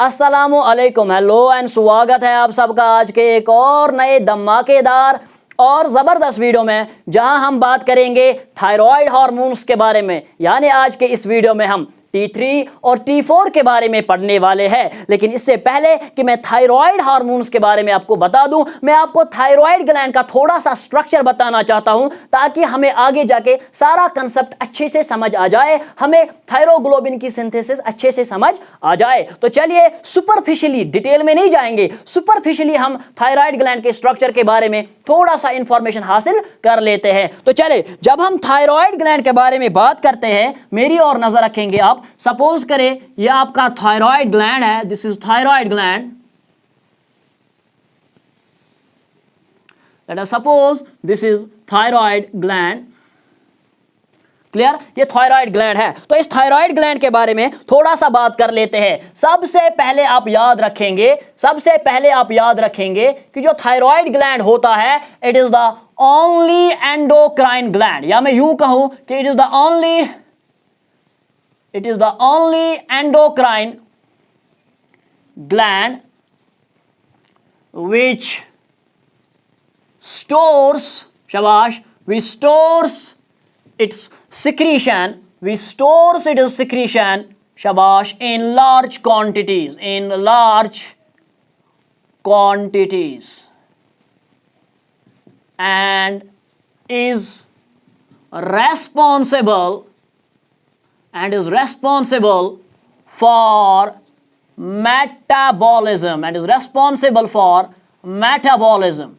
अस्सलामु अलैकुम, hello and स्वागत है आप सबका आज के एक और नए धमाकेदार और ज़बरदस्त वीडियो में, जहां हम बात करेंगे थायराइड हार्मोन्स के बारे में। यानी आज के इस वीडियो में हम T3 और T4 के बारे में पढ़ने वाले हैं। लेकिन इससे पहले कि मैं थायराइड हार्मोन्स के बारे में आपको बता दूं, मैं आपको थायराइड ग्लैंड का थोड़ा सा स्ट्रक्चर बताना चाहता हूं, ताकि हमें आगे जाके सारा कंसेप्ट अच्छे से समझ आ जाए, हमें थायरोग्लोबिन की सिंथेसिस अच्छे से समझ आ जाए। तो चलिए सुपरफिशियली, डिटेल में नहीं जाएंगे, सुपरफिशियली हम थायराइड ग्लैंड के स्ट्रक्चर के बारे में थोड़ा सा इंफॉर्मेशन हासिल कर लेते हैं। तो चले, जब हम थायराइड ग्लैंड के बारे में बात करते हैं, मेरी और नजर रखेंगे आप। सपोज करें यह आपका थायराइड ग्लैंड है, this is thyroid gland. Let us suppose this is thyroid gland. Clear? ये थायराइड ग्लैंड है। तो इस थायराइड ग्लैंड के बारे में थोड़ा सा बात कर लेते हैं। सबसे पहले आप याद रखेंगे कि जो थायराइड ग्लैंड होता है, it is the only endocrine gland, या मैं यूं कहूं कि it is the only endocrine gland which stores, शाबाश, we stores its secretion, shabash, in large quantities, and is responsible for metabolism,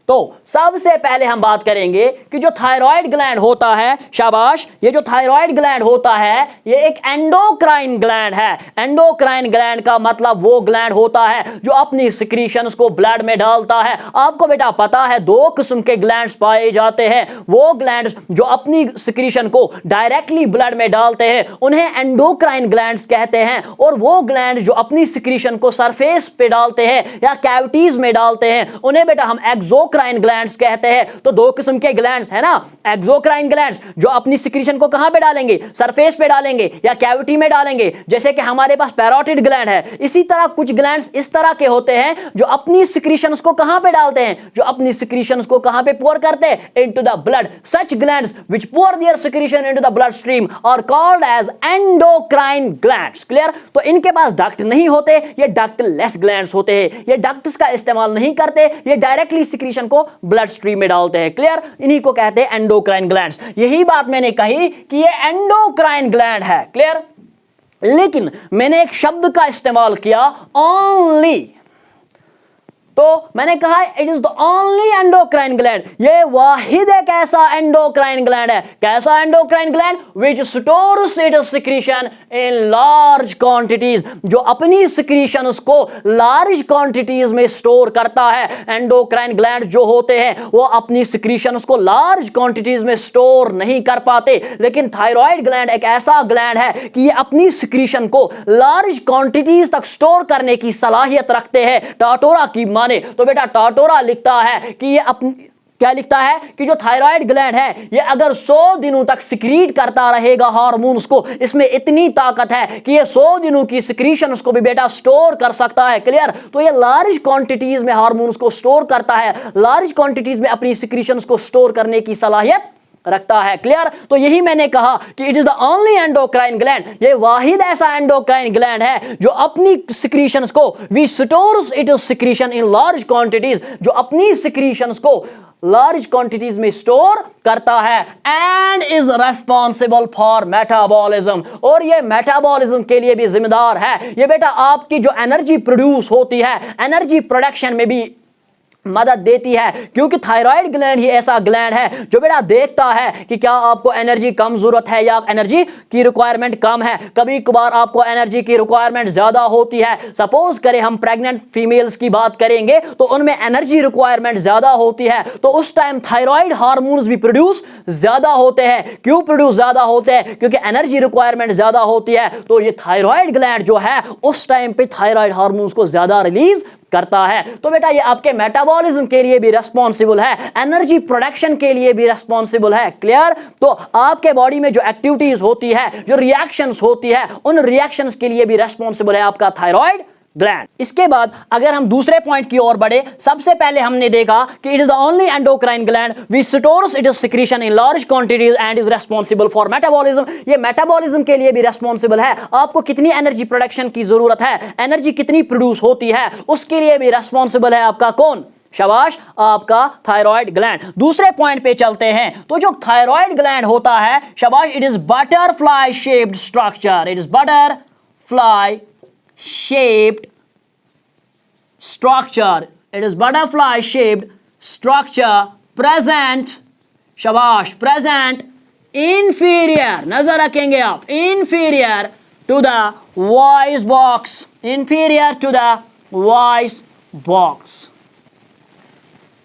तो सबसे पहले हम बात करेंगे कि जो थायराइड ग्लैंड होता है, शाबाश, ये जो थायराइड ग्लैंड होता है, ये एक एंडोक्राइन ग्लैंड है। एंडोक्राइन ग्लैंड का मतलब वो ग्लैंड होता है जो अपनी सिक्रीशंस को ब्लड में डालता है। आपको बेटा पता है दो किस्म के ग्लैंड्स पाए जाते हैं। वो ग्लैंड्स जो अपनी सिक्रीशन को डायरेक्टली ब्लड में डालते हैं, उन्हें एंडोक्राइन ग्लैंड्स कहते हैं, और वो ग्लैंड जो अपनी सिक्रीशन को सरफेस पे डालते हैं या कैविटीज में डालते हैं, उन्हें बेटा हम एक्सोक्राइन ग्लैंड्स कहते हैं। तो दो किस्म के ग्लैंड्स है ना, एक्सोक्राइन ग्लैंड्स जो अपनी सिक्रीशन को कहां पे डालेंगे, सरफेस पे डालेंगे या कैविटी में डालेंगे, जैसे कि हमारे पास पैरोटिड ग्लैंड है। इसी तरह कुछ ग्लैंड्स इस तरह के होते हैं जो अपनी सिक्रीशंस को कहां पे डालते हैं, जो अपनी सिक्रीशंस को कहां पे पोर करते हैं, into the blood. Such glands which pour their secretion into the blood stream are called as endocrine glands. Clear? तो इनके पास डक्ट नहीं होते, ये डक्टलेस ग्लैंड्स होते हैं। ये डक्ट्स का इस्तेमाल नहीं करते, ये डायरेक्टली सिक्रीशन को ब्लड स्ट्रीम में डालते हैं। क्लियर? इन्हीं को कहते हैं एंडोक्राइन ग्लैंड्स। यही बात मैंने कही कि ये एंडोक्राइन ग्लैंड है। क्लियर? लेकिन मैंने एक शब्द का इस्तेमाल किया, ओनली। तो मैंने कहा it is the only endocrine gland, ये वाहिद एक ऐसा एंडोक्राइन ग्लैंड है। कैसा endocrine gland? Which stores its secretion in large quantities, जो अपनी सिक्रीशंस को लार्ज क्वांटिटीज में स्टोर करता है। एंडोक्राइन ग्लैंड जो होते हैं वो अपनी सिक्रीशंस को लार्ज क्वांटिटीज में स्टोर नहीं कर पाते, लेकिन थायराइड ग्लैंड एक ऐसा ग्लैंड है कि ये अपनी सिक्रीशन को लार्ज क्वांटिटीज तक स्टोर करने की सलाहियत रखते हैं। टाटोरा की माने तो बेटा टाटोरा लिखता है कि ये अपनी, क्या लिखता है कि जो थायराइड ग्लैंड है ये अगर 100 दिनों तक सिक्रीट करता रहेगा हार्मोन्स को, इसमें इतनी ताकत है कि ये 100 दिनों की सिक्रीशंस को भी बेटा स्टोर कर सकता है। क्लियर? तो ये लार्ज क्वांटिटीज में हार्मोन्स को स्टोर करता है, लार्ज क्वांटिटीज में अपनी सिक्रीशंस को स्टोर करने की सलाहियत रखता है। क्लियर? तो यही मैंने कहा कि it is the only endocrine gland, ये वाहिद ऐसा एंडोक्राइन ग्लैंड है जो अपनी सिक्रीशंस को, we stores its secretion in large quantities, जो अपनी सिक्रीशंस को लार्ज क्वांटिटीज में स्टोर करता है, and is responsible for metabolism, और ये मेटाबॉलिज्म के लिए भी जिम्मेदार है। ये बेटा आपकी जो एनर्जी प्रोड्यूस होती है, एनर्जी प्रोडक्शन में भी मदद देती है, क्योंकि थायराइड ग्लैंड ही ऐसा ग्लैंड है जो बेटा देखता है कि क्या आपको एनर्जी कम जरूरत है या एनर्जी की रिक्वायरमेंट कम है। कभी कभार आपको एनर्जी की रिक्वायरमेंट ज्यादा होती है। सपोज करें हम प्रेग्नेंट फीमेल्स की बात करेंगे तो उनमें एनर्जी रिक्वायरमेंट ज्यादा होती है, तो उस टाइम थायराइड हार्मोन्स भी प्रोड्यूस ज्यादा होते हैं। क्यों प्रोड्यूस ज्यादा होते हैं? क्योंकि एनर्जी रिक्वायरमेंट ज्यादा होती है। तो ये थायराइड ग्लैंड जो है उस टाइम पे थायराइड हार्मोन्स को ज्यादा रिलीज करता है। तो बेटा ये आपके मेटाबॉलिज्म के लिए भी रिस्पॉन्सिबल है, एनर्जी प्रोडक्शन के लिए भी रिस्पॉन्सिबल है। क्लियर? तो आपके बॉडी में जो एक्टिविटीज होती है, जो रिएक्शंस होती है, उन रिएक्शंस के लिए भी रिस्पॉन्सिबल है आपका थायराइड ग्लैंड। इसके बाद अगर हम दूसरे पॉइंट की ओर बढ़े, सबसे पहले हमने देखा कि it is the only endocrine gland which stores its secretion in large quantities and is responsible for metabolism. ये मेटाबॉलिज्म के लिए भी रेस्पॉन्सिबल है। आपको कितनी एनर्जी प्रोडक्शन की जरूरत है, एनर्जी कितनी प्रोड्यूस होती है, उसके लिए भी रेस्पॉन्सिबल है आपका कौन? शाबाश, आपका थायराइड ग्लैंड। दूसरे पॉइंट पे चलते हैं। तो जो थायराइड ग्लैंड होता है, शाबाश, it is butterfly shaped structure. It is butterfly shaped structure. It is butterfly shaped structure present, shabash, present inferior, नजर रखेंगे आप, inferior to the voice box, inferior to the voice box।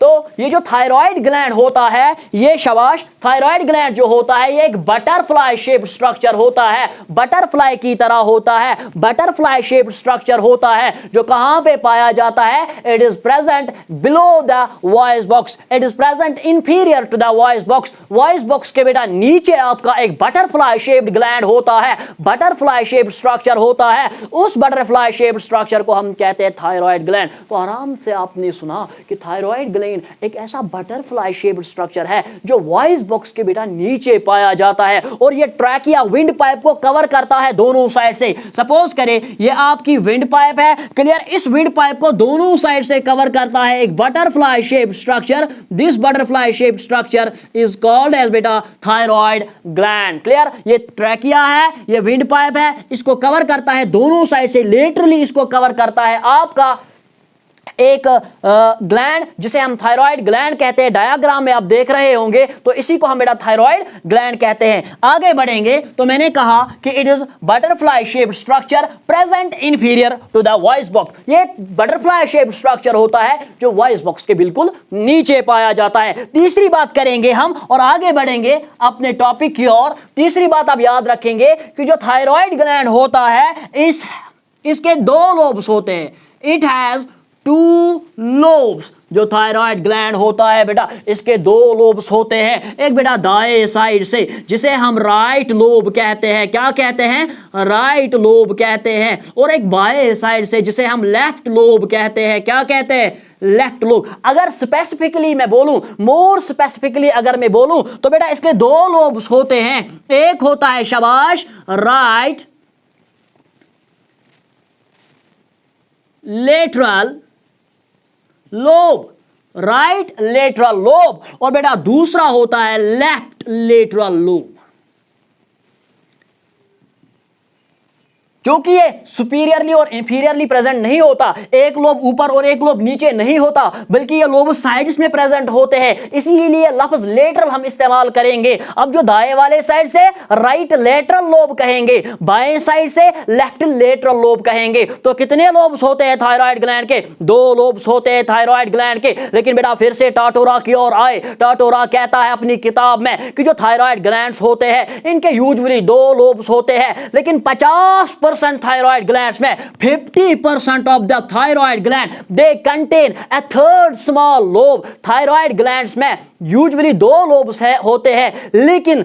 तो ये जो thyroid gland होता है, ये शाबाश, थायराइड ग्लैंड जो होता है ये एक बटरफ्लाई शेप स्ट्रक्चर होता है, बटरफ्लाई की तरह होता है, बटरफ्लाई शेप स्ट्रक्चर होता है जो कहां पे पाया जाता है? It is present below the voice box, it is present inferior to the voice box. Voice box के बेटा नीचे आपका एक बटरफ्लाई शेप्ड ग्लैंड होता है, बटरफ्लाई शेप स्ट्रक्चर होता है। उस बटरफ्लाई शेप स्ट्रक्चर को हम कहते हैं थायराइड ग्लैंड। तो आराम से आपने सुना कि थायराइड ग्लैंड एक ऐसा बटरफ्लाई शेप्ड स्ट्रक्चर है जो वॉइस बॉक्स के बेटा नीचे पाया जाता है और ये ट्रैकिया विंड पाइप को कवर करता है दोनों साइड से। सपोज करें ये आपकी विंड पाइप है, क्लियर, इस विंड पाइप को दोनों साइड से कवर करता है एक butterfly shaped structure. This butterfly shaped structure is called as बेटा थायराइड ग्लैंड। क्लियर, ये ट्रैकिया है, ये विंड पाइप है, इसको कवर करता है दोनों साइड से, लेटरली इसको कवर करता है आपका एक ग्लैंड जिसे हम थायराइड ग्लैंड कहते हैं। डायग्राम में आप देख रहे होंगे, तो इसी को हम बेटा थायराइड ग्लैंड कहते हैं। आगे बढ़ेंगे तो मैंने कहा कि it is butterfly shaped structure present inferior to the voice box. ये बटरफ्लाई शेप्ड स्ट्रक्चर होता है जो वॉइस बॉक्स के बिल्कुल नीचे पाया जाता है। तीसरी बात करेंगे हम और आगे बढ़ेंगे अपने टॉपिक की ओर। तीसरी बात आप याद रखेंगे कि जो थायराइड ग्लैंड होता है इसके दो लोब्स होते हैं। It has two lobes. जो थायराइड ग्लैंड होता है बेटा इसके दो लोब्स होते हैं। एक बेटा दाएं साइड से जिसे हम राइट लोब कहते हैं, क्या कहते हैं? राइट लोब कहते हैं। और एक बाएं साइड से जिसे हम लेफ्ट लोब कहते हैं, क्या कहते हैं? Left lobe. अगर स्पेसिफिकली मैं बोलूं, मोर स्पेसिफिकली अगर मैं बोलूं तो बेटा इसके दो लोब्स होते हैं। एक होता है शाबाश right lateral lobe, right lateral lobe, और बेटा दूसरा होता है लेफ्ट लेटरल लोब। क्योंकि ये सुपीरियरली और इंफीरियरली प्रेजेंट नहीं होता, एक लोब ऊपर और एक लोब नीचे नहीं होता, बल्कि ये लोब साइड्स में प्रेजेंट होते हैं, इसीलिए लफ्ज लेटरल हम इस्तेमाल करेंगे। अब जो दाएं वाले साइड से राइट लेटरल लोब कहेंगे, बाएं साइड से लेफ्ट लेटरल लोब कहेंगे। तो कितने लोब्स होते हैं थायराइड ग्लैंड के? दो लोब्स होते हैं थायराइड ग्लैंड के। लेकिन बेटा फिर से टाटोरा की ओर आए। टाटोरा कहता है अपनी किताब में कि जो थायराइड ग्लैंड्स होते हैं इनके यूजुअली दो लोब्स होते हैं, लेकिन 50% thyroid glands में 50% of the thyroid gland they contain a third small lobe। thyroid glands में यूजुअली दो लोब्स होते हैं, लेकिन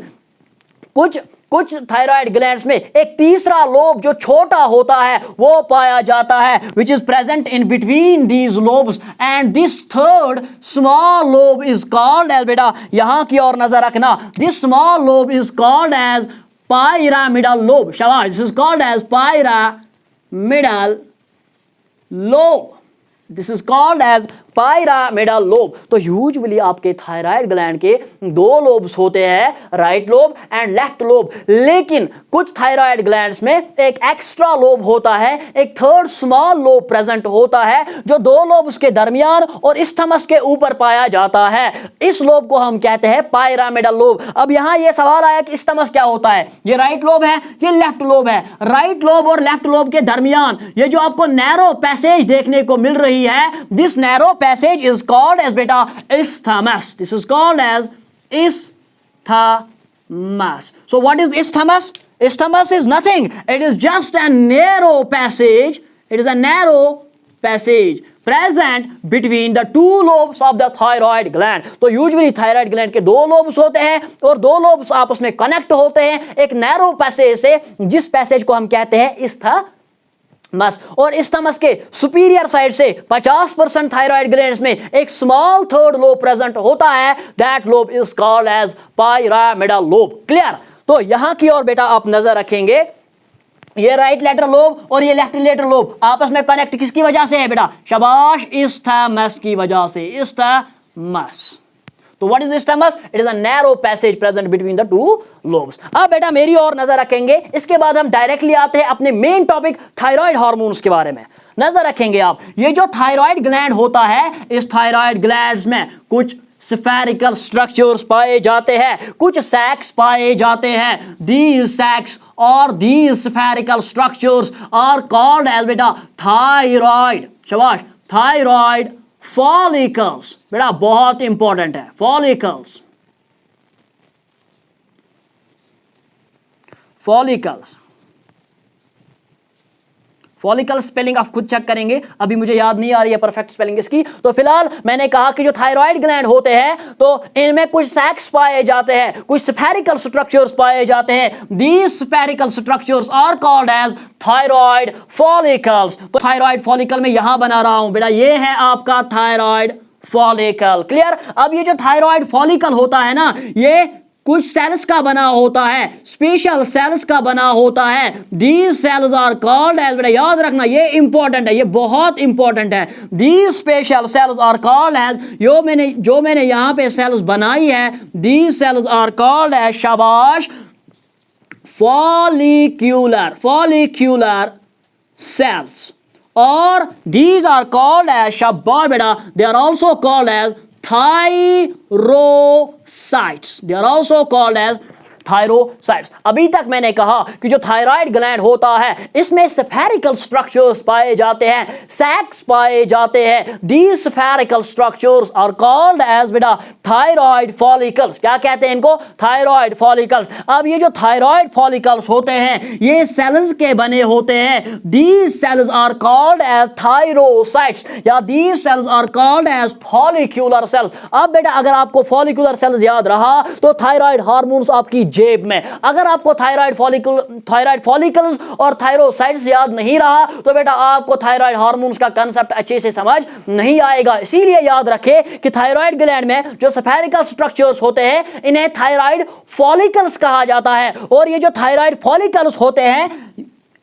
कुछ थायराइड ग्लैंड्स में एक तीसरा लोब जो छोटा होता है वो पाया जाता है, which is present in between these lobes, and this third small lobe is called as, बेटा यहां की ओर नजर रखना, this small lobe is called as pyramidal lobe। शाबाश, this is called as pyramidal lobe। This is called as pyramidal lobe. तो usually आपके thyroid gland के दो लोब्स होते हैं, right lobe and left lobe, लेकिन कुछ थायराइड ग्लैंड्स में एक एक्स्ट्रा लोब होता है, एक थर्ड स्मॉल लोब प्रेजेंट होता है जो दो लोब्स के दरमियान और इस्थमस के ऊपर पाया जाता है। इस लोब को हम कहते हैं पायरामिडल लोब। अब यहां यह सवाल आया कि इस्थमस क्या होता है? ये राइट लोब है, ये लेफ्ट लोब है। राइट लोब और लेफ्ट लोब के दरमियान ये जो आपको नैरो पैसेज देखने को मिल रही है, this narrow passage is called as बेटा isthmus। This is called as isthmus। So what is isthmus? Isthmus is nothing, it is just a narrow passage, it is a narrow passage present between the two lobes of the thyroid gland। तो usually thyroid gland के दो lobes होते हैं और दो lobes आपस में connect होते हैं एक नैरो पैसेज से, जिस पैसेज को हम कहते हैं isthmus। मस्क और इस्थमस के सुपीरियर साइड से 50% थायराइड ग्लैंड्स में एक स्मॉल थर्ड लोब प्रेजेंट होता है, that lobe is called as pyramidal lobe. Clear? तो यहां की ओर बेटा आप नजर रखेंगे, ये राइट लेटरल लोब और ये लेफ्ट लेटरल लोब आपस में कनेक्ट किसकी वजह से है बेटा? शाबाश, इस्थमस की वजह से, इस्थमस। तो what is isthmus? It is a narrow passage present between the two lobes. अब बेटा मेरी ओर नजर रखेंगे, इसके बाद हम डायरेक्टली आते हैं अपने मेन टॉपिक थायराइड हार्मोन्स के बारे में। नजर रखेंगे आप, ये जो थायराइड ग्लैंड होता है, इस थायराइड ग्लैंड्स में कुछ स्फेरिकल स्ट्रक्चर्स पाए जाते हैं, कुछ सैक्स पाए जाते हैं। दीज सैक्स और these spherical structures are called as बेटा थायराइड, शाबाश, थायराइड फॉलिकल्स। बेटा बहुत इंपॉर्टेंट है, फॉलिकल्स, फॉलिकल्स। फॉलिकल स्पेलिंग आप खुद चेक करेंगे, अभी मुझे याद नहीं आ रही है परफेक्ट स्पेलिंग इसकी। तो फिलहाल मैंने कहा कि जो थायराइड ग्लैंड होते हैं तो इनमें कुछ सैक्स पाए जाते हैं, कुछ स्फेरिकल स्ट्रक्चर्स पाए जाते हैं। These spherical structures are called as thyroid follicles. तो थायराइड फॉलिकल में यहां बना रहा हूं बेटा, ये है आपका थायराइड फॉलिकल। क्लियर? अब ये जो थायराइड फॉलिकल होता है ना, ये कुछ सेल्स का बना होता है, स्पेशल सेल्स का बना होता है। These cells are called as, बेटा याद रखना ये इंपॉर्टेंट है, ये बहुत इंपॉर्टेंट है। These special cells are called as, जो मैंने यहां पे सेल्स बनाई है, these cells are called as, शाबाश, फॉलिक्यूलर, फॉलिक्यूलर सेल्स। और these are called as, शाबाश बेटा, they are also called as thyrocytes, they are also called as thyrocytes. अभी तक मैंने कहा कि जो थायराइड ग्लैंड होता है इसमें स्फेरिकल स्ट्रक्चर्स पाए जाते हैं, सैक्स पाए जाते हैं। These spherical structures are called as बेटा थायराइड फॉलिकल्स। क्या कहते हैं इनको? Thyroid follicles. अब ये जो थायराइड फॉलिकल्स होते हैं ये सेल्स के बने होते हैं। These cells are called as thyrocytes या these cells are called as follicular cells. अब बेटा अगर आपको फॉलिक्यूलर सेल्स याद रहा तो थायराइड हार्मोन्स आपकी जेब में। अगर आपको थायराइड फॉलिकल्स और थायरोसाइट्स याद नहीं रहा तो बेटा आपको थायराइड हार्मोन्स का कांसेप्ट अच्छे से समझ नहीं आएगा। इसीलिए याद रखें कि थायराइड ग्लैंड में जो स्फेरिकल स्ट्रक्चर्स होते हैं इन्हें थायराइड फॉलिकल्स कहा जाता है। और ये जो थायराइड फॉलिकल्स होते हैं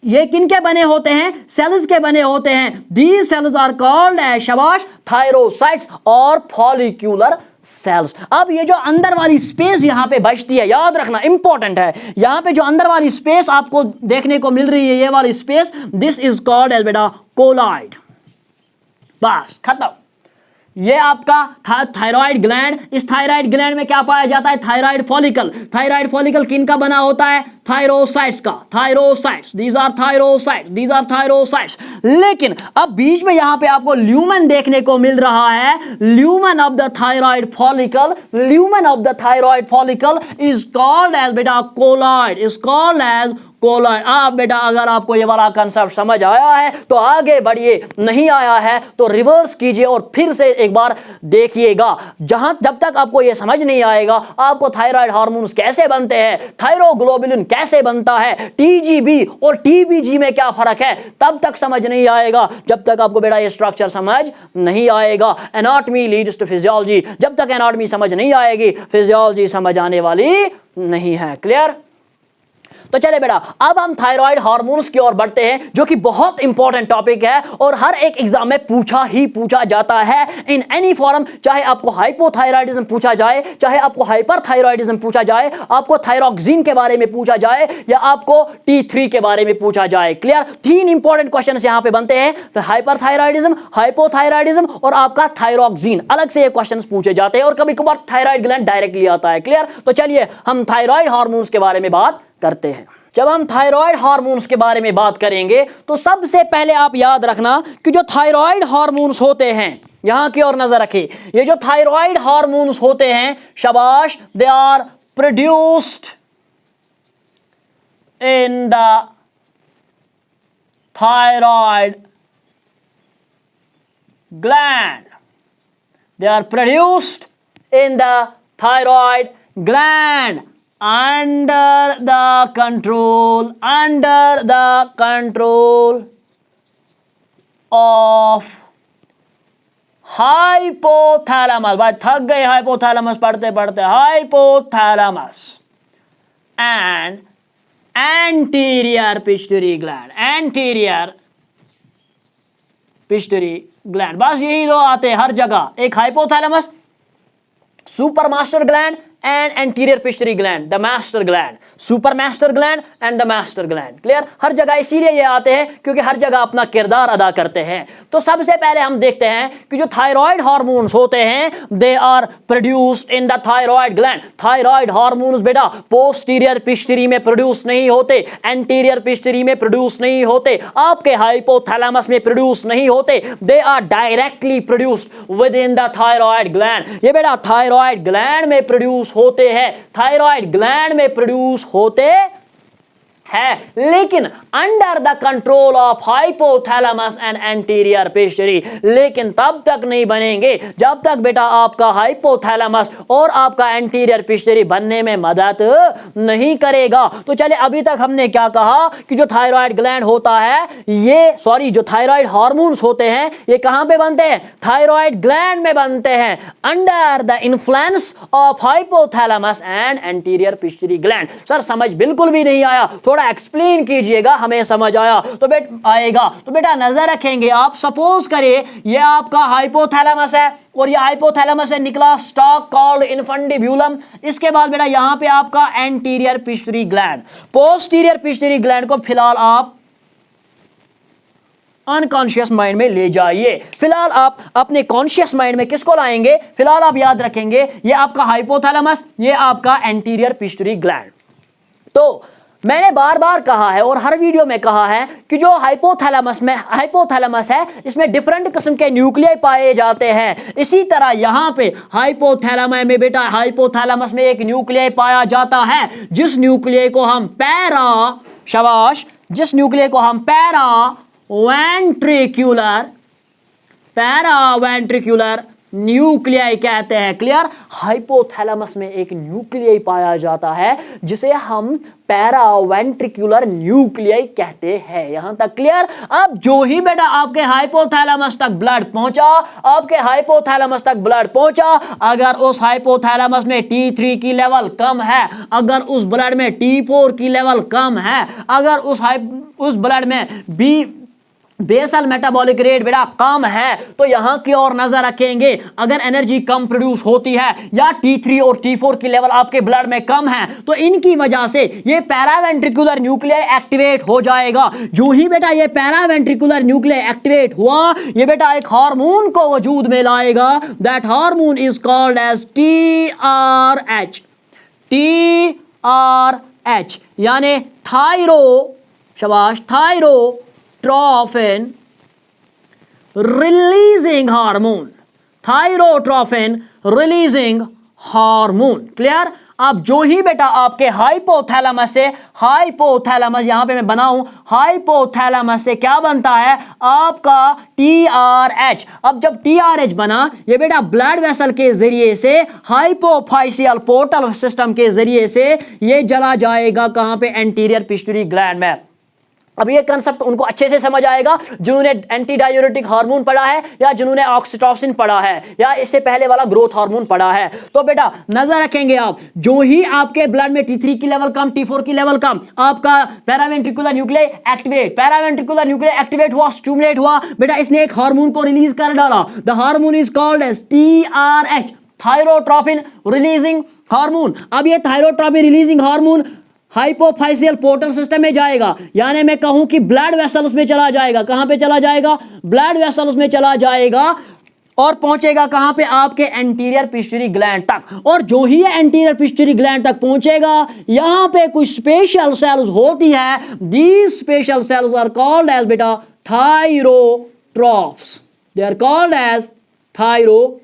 ये किनके बने होते हैं? सेल्स के बने होते हैं। These cells are called as, शाबाश, थायरोसाइट्स और फॉलिक्यूलर सेल्स। अब ये जो अंदर वाली स्पेस यहां पे बचती है, याद रखना इंपॉर्टेंट है, यहां पे जो अंदर वाली स्पेस आपको देखने को मिल रही है, ये वाली space, this is called as बेटा कोलॉइड। बस खत्म। ये आपका थायराइड ग्लैंड, इस थायराइड ग्लैंड में क्या पाया जाता है? Thyroid follicle. थायराइड फॉलिकल किन का बना होता है? थायरोसाइट्स का, thyrocytes, these are thyrocytes, these are thyrocytes. लेकिन अब बीच में यहां पे आपको ल्यूमेन देखने को मिल रहा है, lumen of the thyroid follicle, lumen of the thyroid follicle is called as बेटा colloid, is called as colloid. आप बेटा अगर आपको ये वाला कंसेप्ट समझ आया है तो आगे बढ़िए, नहीं आया है तो रिवर्स कीजिए और फिर से एक बार देखिएगा। जब तक आपको ये समझ नहीं आएगा आपको थायराइड हार्मोन्स कैसे बनते हैं, थायरोग्लोबुलिन कैसे बनता है, टीजीबी और टीबीजी में क्या फर्क है, तब तक समझ नहीं आएगा जब तक आपको बेटा ये स्ट्रक्चर समझ नहीं आएगा। एनाटॉमी लीड्स टू फिजियोलॉजी, जब तक एनाटॉमी समझ नहीं आएगी फिजियोलॉजी समझ आने वाली नहीं है। क्लियर? तो चले बेटा अब हम थायराइड हार्मोन्स की ओर बढ़ते हैं जो कि बहुत इंपॉर्टेंट टॉपिक है और हर एक एग्जाम में पूछा जाता है इन एनी फॉर्म। चाहे आपको हाइपोथायराइडिज्म पूछा जाए, चाहे आपको हाइपरथायराइडिज्म पूछा जाए, आपको थायरॉक्सिन के बारे में पूछा जाए या आपको T3 के बारे में पूछा जाए। क्लियर? तीन इंपॉर्टेंट क्वेश्चन यहां पे बनते हैं, हाइपरथायराइडिज्म, हाइपोथायराइडिज्म और आपका थायरॉक्सिन। अलग से ये क्वेश्चन पूछे जाते हैं और कभी कभार थायराइड ग्लैंड डायरेक्टली आता है। क्लियर? तो चलिए हम थायराइड हार्मोन्स के बारे में बात करते हैं। जब हम थायराइड हार्मोन्स के बारे में बात करेंगे तो सबसे पहले आप याद रखना कि जो थायराइड हार्मोन्स होते हैं, यहां की ओर नजर रखें, ये जो थायराइड हार्मोन्स होते हैं, शाबाश, they are produced in the thyroid gland, they are produced in the thyroid gland under the control of hypothalamus, भाई थक गए हाइपोथैलेमस पढ़ते पढ़ते, hypothalamus and anterior pituitary gland, anterior pituitary gland, बस यही दो आते हैं हर जगह, एक hypothalamus, super master gland and anterior pituitary gland, the master gland, super master gland and the master gland. Clear? हर जगह इसीलिए ये आते हैं क्योंकि हर जगह अपना किरदार अदा करते हैं। तो सबसे पहले हम देखते हैं कि जो थायराइड हार्मोन्स होते हैं they are produced in the thyroid gland. Thyroid hormones बेटा पोस्टीरियर पिट्यूटरी में प्रोड्यूस नहीं होते, एंटीरियर पिट्यूटरी में प्रोड्यूस नहीं होते, आपके हाइपोथैलेमस में प्रोड्यूस नहीं होते, they are directly produced within the thyroid gland. ये बेटा थायराइड ग्लैंड में प्रोड्यूस होते हैं, थायराइड ग्लैंड में प्रोड्यूस होते है, लेकिन under the control of hypothalamus and anterior pituitary. लेकिन तब तक नहीं बनेंगे जब तक बेटा आपका हाइपोथैलेमस और आपका एंटीरियर पिट्यूटरी बनने में मदद नहीं करेगा। तो चले अभी तक हमने क्या कहा कि जो थायराइड ग्लैंड होता है ये जो थायराइड हार्मोन्स होते हैं ये कहां पे बनते हैं? थायराइड ग्लैंड में बनते हैं under the influence of hypothalamus and anterior pituitary gland. Sir समझ बिल्कुल भी नहीं आया, थोड़ा एक्सप्लेन कीजिएगा, हमें समझ आया तो आएगा। तो बेटा नजर रखेंगे आप, सपोज करिए ये आपका हाइपोथैलेमस है और ये हाइपोथैलेमस से निकला स्टॉक कॉल्ड इन्फंडिब्यूलम। इसके बाद बेटा यहां पे आपका anterior pituitary gland, posterior pituitary gland को फिलहाल आप अनकॉन्शियस माइंड में ले जाइए। फिलहाल आप अपने कॉन्शियस माइंड में किसको लाएंगे? फिलहाल आप याद रखेंगे ये आपका हाइपोथैलेमस, ये आपका एंटीरियर पिट्यूटरी ग्लैंड। तो मैंने बार बार कहा है और हर वीडियो में कहा है कि जो हाइपोथैलेमस है इसमें डिफरेंट किस्म के न्यूक्लियाई पाए जाते हैं। इसी तरह यहां पे हाइपोथैलेमस में बेटा हाइपोथैलेमस में एक न्यूक्लियाई पाया जाता है जिस न्यूक्लियाई को हम पैरावेंट्रिकुलर न्यूक्लियाई कहते हैं। क्लियर? हाइपोथैलेमस में एक न्यूक्लियाई पाया जाता है जिसे हम पैरावेंट्रिकुलर न्यूक्लियाई कहते हैं। यहां तक क्लियर? अब जो ही बेटा आपके हाइपोथैलेमस तक ब्लड पहुंचा, अगर उस हाइपोथैलेमस में T3 की लेवल कम है, अगर उस ब्लड में T4 की लेवल कम है, अगर उस ब्लड में बेसल मेटाबॉलिक रेट बेटा कम है, तो यहां की ओर नजर रखेंगे। अगर एनर्जी कम प्रोड्यूस होती है या T3 और T4 की लेवल आपके ब्लड में कम है, तो इनकी वजह से ये पैरावेंट्रिकुलर न्यूक्लियाई एक्टिवेट हो जाएगा। जो ही बेटा ये पैरावेंट्रिकुलर न्यूक्लियाई एक्टिवेट हुआ, ये बेटा एक हार्मोन को वजूद में लाएगा। That hormone is called as TRH, यानी थायरोट्रोपिन रिलीजिंग हार्मोन। क्लियर? अब जो ही बेटा आपके हाइपोथैलेमस यहां पे मैं बनाऊं, हाइपोथैलेमस से क्या बनता है? आपका TRH। अब जब TRH बना, ये बेटा ब्लड वेसल के जरिए से हाइपोफाइशियल पोर्टल सिस्टम के जरिए से ये चला जाएगा कहां पे? एंटीरियर पिट्यूटरी ग्लैंड में। अब ये कंसेप्ट उनको अच्छे से समझ आएगा जिन्होंने एंटी डायूरेटिक हार्मोन पढ़ा है या जिन्होंने ऑक्सीटोसिन पढ़ा है या इससे पहले वाला ग्रोथ हार्मोन पढ़ा है। तो बेटा नजर रखेंगे आप, जो ही आपके ब्लड में T3 की लेवल कम, T4 की लेवल कम, आपका पैरावेंट्रिकुलर न्यूक्लियाई एक्टिवेट हुआ, स्टिमुलेट हुआ, बेटा इसने एक हार्मोन को रिलीज कर डाला। The hormone is called as TRH, thyrotropin releasing hormone. अब ये thyrotropin releasing hormone hypophyseal portal system में जाएगा, यानी मैं कहूं कि ब्लड वेसल्स में चला जाएगा। कहां पे चला जाएगा? ब्लड वेसल्स में चला जाएगा और पहुंचेगा कहां पे? आपके एंटीरियर पिट्यूटरी ग्लैंड तक। और जो ही एंटीरियर पिट्यूटरी ग्लैंड तक पहुंचेगा, यहां पे कुछ स्पेशल सेल्स होती है। These special cells are called as बेटा thyrotropes. They are called as thyrotropes.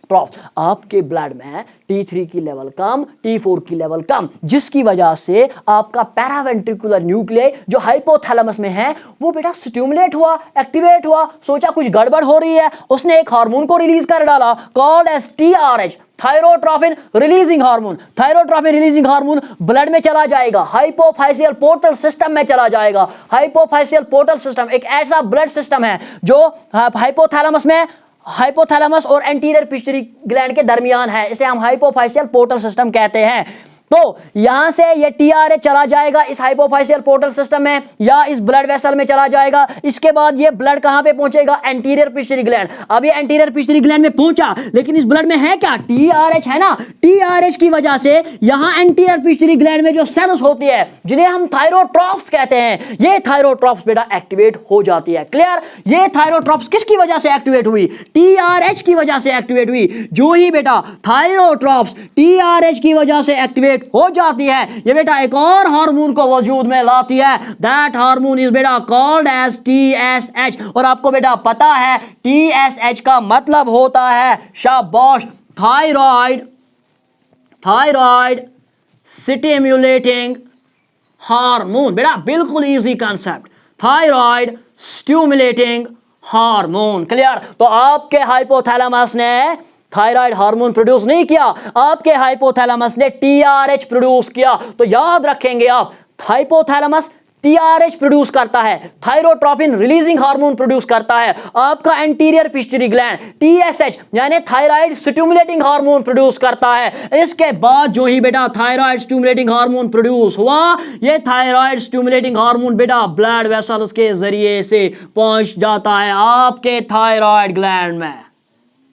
Troph, आपके ब्लड में T3 की लेवल कम, T4 की लेवल कम, जिसकी वजह से आपका पैरावेंट्रिकुलर न्यूक्लियस जो हाइपोथैलेमस में है वो बेटा स्टिमुलेट हुआ, एक्टिवेट हुआ, सोचा कुछ गड़बड़ हो रही है, उसने एक हार्मोन को रिलीज कर डाला called as TRH, thyrotropin releasing hormone. Thyrotropin releasing hormone blood में चला जाएगा, हाइपोफाइसियल पोर्टल सिस्टम में चला जाएगा। हाइपोफाइसियल पोर्टल सिस्टम एक ऐसा ब्लड सिस्टम है जो हाइपोथैलेमस में, हाइपोथैलेमस और एंटीरियर पिट्यूटरी ग्लैंड के दरमियान है, इसे हम हाइपोफाइसियल पोर्टल सिस्टम कहते हैं। तो यहां से ये TRH चला जाएगा इस हाइपोफाइसियल पोर्टल सिस्टम में या इस ब्लड वेसल में चला जाएगा। इसके बाद ये ब्लड कहां पे पहुंचेगा? Anterior pituitary gland. अब ये एंटीरियर पिट्यूटरी ग्लैंड में पहुंचा, लेकिन इस ब्लड में है क्या? TRH है ना। TRH की वजह से यहां एंटीरियर पिट्यूटरी ग्लैंड में जो सेल्स होती है जिन्हें हम थायरोट्रॉप्स कहते हैं, ये थायरोट्रॉप्स बेटा एक्टिवेट हो जाती है। क्लियर? ये थायरोट्रॉप्स किसकी वजह से एक्टिवेट हुई? TRH की वजह से एक्टिवेट हुई। जो ही बेटा थायरोट्रॉप्स TRH की वजह से एक्टिवेट हो जाती है, ये बेटा एक और हार्मोन को वजूद में लाती है। दैट हार्मोन इज बेटा कॉल्ड एज TSH। और आपको बेटा पता है TSH का मतलब होता है, शाबाश, थायराइड, थायराइड स्टिमुलेटिंग हार्मोन। बेटा बिल्कुल easy concept, thyroid stimulating hormone. Clear? तो आपके हाइपोथैलेमस ने थायराइड हार्मोन प्रोड्यूस नहीं किया, आपके हाइपोथैलेमस ने TRH प्रोड्यूस किया। तो याद रखेंगे आप, हाइपोथैलेमस TRH प्रोड्यूस करता है, थायरोट्रोपिन रिलीजिंग हार्मोन प्रोड्यूस करता है, आपका एंटीरियर पिट्यूटरी ग्लैंड TSH यानी थायराइड स्टिमुलेटिंग हार्मोन प्रोड्यूस करता है। इसके बाद जो ही बेटा थायराइड स्टिमुलेटिंग हार्मोन प्रोड्यूस हुआ, ये थायराइड स्टिमुलेटिंग हार्मोन बेटा ब्लड वेसल्स के जरिए से पहुंच जाता है आपके थायराइड ग्लैंड में।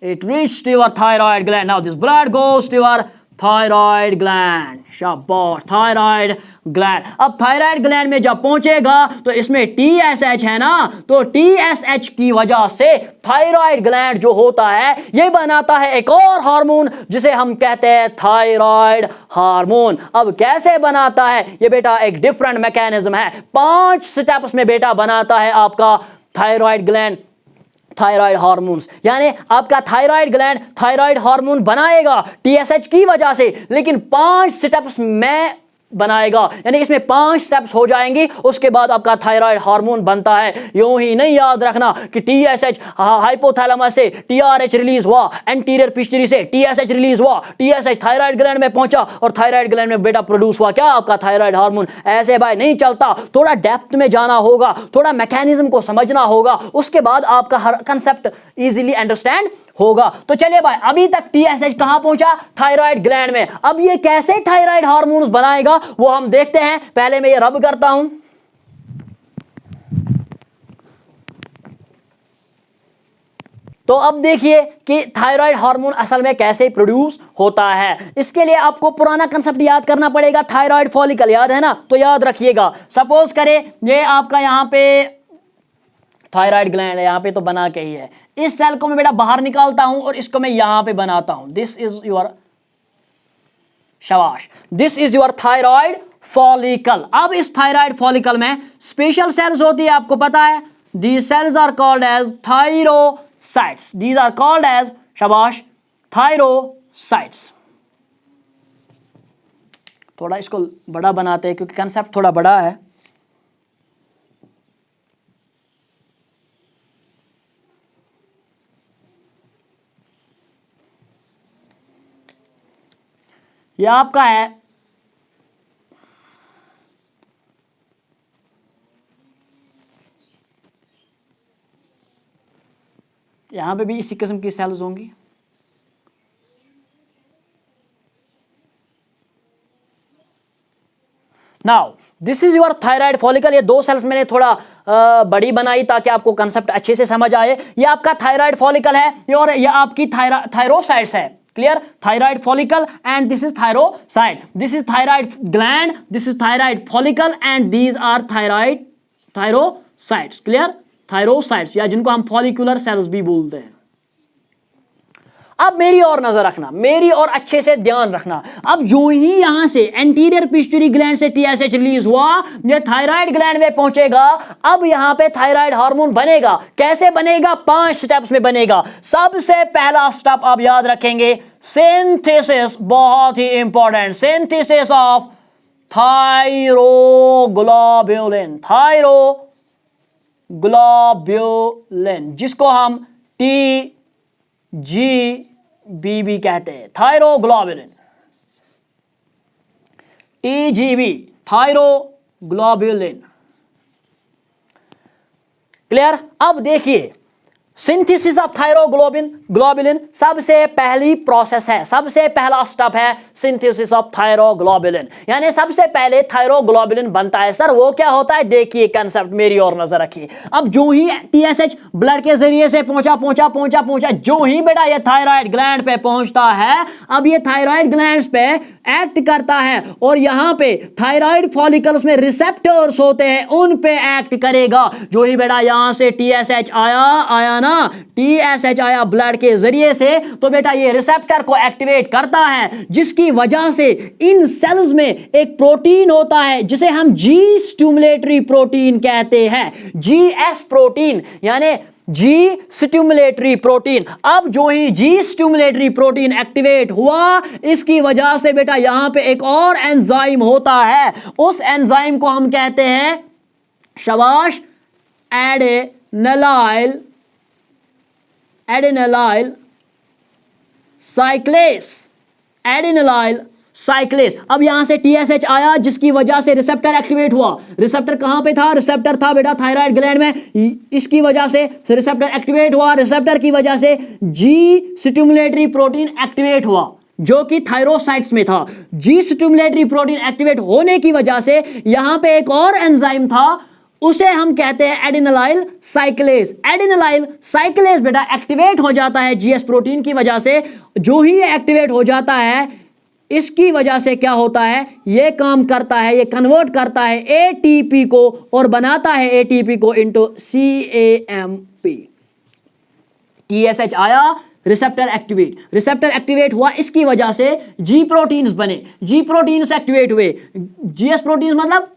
It reached your thyroid gland. Now this blood goes to your thyroid gland. शाबाश, thyroid gland। अब thyroid gland में जब पहुंचेगा तो इसमें TSH है ना, तो TSH की वजह से thyroid gland जो होता है ये बनाता है एक और हार्मोन जिसे हम कहते हैं थायराइड हार्मोन। अब कैसे बनाता है ये बेटा? एक डिफरेंट मैकेनिज्म है, 5 स्टेप्स में बेटा बनाता है आपका थायराइड ग्लैंड थायराइड हार्मोन्स। यानी आपका थायराइड ग्लैंड थायराइड हार्मोन बनाएगा TSH की वजह से, लेकिन 5 स्टेप्स में बनाएगा, यानी इसमें 5 स्टेप्स हो जाएंगे, उसके बाद आपका थायराइड हार्मोन बनता है। यूं ही नहीं याद रखना कि TSH हाइपोथैलेमस से TRH रिलीज हुआ, एंटीरियर पिट्यूटरी से TSH रिलीज हुआ, TSH थायराइड ग्लैंड में पहुंचा और थायराइड ग्लैंड में बेटा प्रोड्यूस हुआ क्या? आपका थायराइड हार्मोन। ऐसे भाई नहीं चलता, थोड़ा डेप्थ में जाना होगा, थोड़ा मैकेनिज्म को समझना होगा, उसके बाद आपका हर कंसेप्ट इजीली अंडरस्टैंड होगा। तो चलिए भाई, अभी तक TSH कहां पहुंचा? थायराइड ग्लैंड में। अब ये कैसे थायराइड हार्मोन्स बनाएगा वो हम देखते हैं। पहले मैं ये रब करता हूं, तो अब देखिए कि थायराइड हार्मोन असल में कैसे प्रोड्यूस होता है। इसके लिए आपको पुराना कंसेप्ट याद करना पड़ेगा, थायराइड फॉलिकल याद है ना, तो याद रखिएगा। सपोज करें ये आपका यहां पे थायराइड ग्लैंड है, यहां पे तो बना के ही है, इस सेल को मैं बेटा बाहर निकालता हूं और इसको मैं यहां पे बनाता हूं। दिस इज योर, शाबाश, this is your thyroid follicle. अब इस थायराइड फॉलिकल में स्पेशल सेल्स होती है, आपको पता है, these cells are called as thyrocytes. These are called as, शाबाश, थायरोसाइट्स। थोड़ा इसको बड़ा बनाते हैं क्योंकि कंसेप्ट थोड़ा बड़ा है। यह आपका है यहां पे भी इसी किस्म की सेल्स होंगी। Now this is your thyroid follicle. ये 2 सेल्स मैंने थोड़ा बड़ी बनाई ताकि आपको कंसेप्ट अच्छे से समझ आए। ये आपका थायराइड फॉलिकल है और ये आपकी थायरोसाइट्स है। Clear? Thyroid follicle and this is thyrocyte. This is thyroid gland, this is thyroid follicle and these are thyrocytes. Clear? Thyrocytes या जिनको हम follicular cells भी बोलते हैं। अब मेरी और नजर रखना, मेरी और अच्छे से ध्यान रखना। अब जो ही यहां से एंटीरियर पिट्यूटरी ग्लैंड से टीएसएच रिलीज हुआ, ये थायराइड ग्लैंड में पहुंचेगा। अब यहां पे थायराइड हार्मोन बनेगा। कैसे बनेगा? 5 स्टेप्स में बनेगा। सबसे पहला स्टेप आप याद रखेंगे, सिंथेसिस, बहुत ही important, synthesis of thyroglobulin, thyroglobulin, जिसको हम TGB कहते हैं, थायरोग्लोबुलिन, TGB, थायरोग्लोबुलिन। क्लियर? अब देखिए, सिंथेसिस ऑफ थायरोग्लोबुलिन सबसे पहली प्रोसेस है, सबसे पहला स्टेप है सिंथेसिस ऑफ थायरोग्लोबुलिन, यानी सबसे पहले थायरोग्लोबुलिन बनता है। सर वो क्या होता है? देखिए कंसेप्ट, मेरी और नजर रखिए। अब जो ही टीएसएच ब्लड के जरिए से पहुंचा, जो ही बेटा ये थायराइड ग्लैंड पे पहुंचता है, अब ये थायराइड ग्लैंड्स पे एक्ट करता है और यहां पे थायराइड फॉलिकल्स में रिसेप्टर्स होते हैं, उन पे एक्ट करेगा। जो ही बेटा यहां से टीएसएच आया ना, टीएसएच आया ब्लड के जरिए से, तो बेटा ये रिसेप्टर को एक्टिवेट करता है, जिसकी वजह से इन सेल्स में एक प्रोटीन होता है जिसे हम जी स्टिमुलेटरी प्रोटीन कहते हैं, जीएस प्रोटीन, यानी जी स्टिमुलेटरी प्रोटीन। अब जो ही जी स्टिमुलेटरी प्रोटीन एक्टिवेट हुआ, इसकी वजह से बेटा यहां पे एक और एंजाइम होता है, उस एंजाइम को हम कहते हैं, शाबाश, एडेनिलाइल साइक्लेस। अब यहां से टीएसएच आया, जिसकी वजह से रिसेप्टर एक्टिवेट हुआ। रिसेप्टर कहां पे था? रिसेप्टर था बेटा थायराइड ग्लैंड में, इसकी वजह से रिसेप्टर एक्टिवेट हुआ। रिसेप्टर की वजह से जी स्टिमुलेटरी प्रोटीन एक्टिवेट हुआ, जो कि थायरोसाइट्स में था। जी स्टिमुलेटरी प्रोटीन एक्टिवेट होने की वजह से यहां पे एक और एंजाइम था, उसे हम कहते हैं एडेनिलाइल साइक्लेस। एडेनिलाइल साइक्लेस बेटा एक्टिवेट हो जाता है जीएस प्रोटीन की वजह से। जो ही ये एक्टिवेट हो जाता है, इसकी वजह से क्या होता है? ये काम करता है, ये कन्वर्ट करता है एटीपी को और बनाता है एटीपी को इनटू सीएएमपी। टीएसएच आया, रिसेप्टर एक्टिवेट हुआ, इसकी वजह से जी प्रोटीन्स बने, जी प्रोटीन्स एक्टिवेट हुए। जीएस प्रोटीन्स मतलब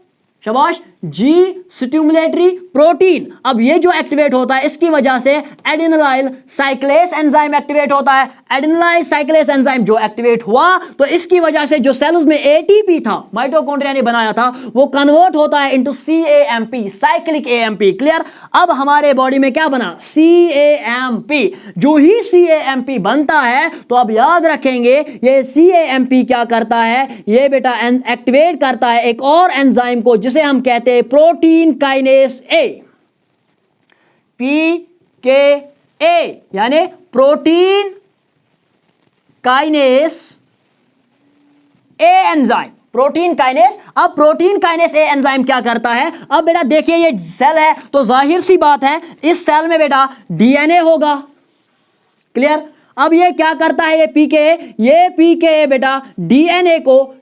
शाबाश, जी स्टिमुलेटरी प्रोटीन। अब ये जो एक्टिवेट होता है, इसकी वजह से एडेनिलाइल साइक्लेस एंजाइम एक्टिवेट होता है। एडेनिलाइल साइक्लेस एंजाइम जो एक्टिवेट हुआ, तो इसकी वजह से जो सेल्स में एटीपी था, माइटोकॉन्ड्रिया ने बनाया था, वो कन्वर्ट होता है इनटू सीएएमपी, साइक्लिक एएमपी। क्लियर? अब हमारे बॉडी में क्या बना? सीएएमपी। जो ही सीएएमपी बनता है, तो अब याद रखेंगे, ये सीएएमपी क्या करता है? ये बेटा एक्टिवेट करता है एक और एंजाइम को, जिसे हम कहते हैं प्रोटीन काइनेस ए, पीकेए, यानी प्रोटीन काइनेस ए एंजाइम, प्रोटीन काइनेस। अब प्रोटीन काइनेस ए एंजाइम क्या करता है? अब बेटा देखिए, ये सेल है, तो जाहिर सी बात है, इस सेल में बेटा डीएनए होगा। क्लियर? अब ये क्या करता है? ये पीके बेटा डीएनए को,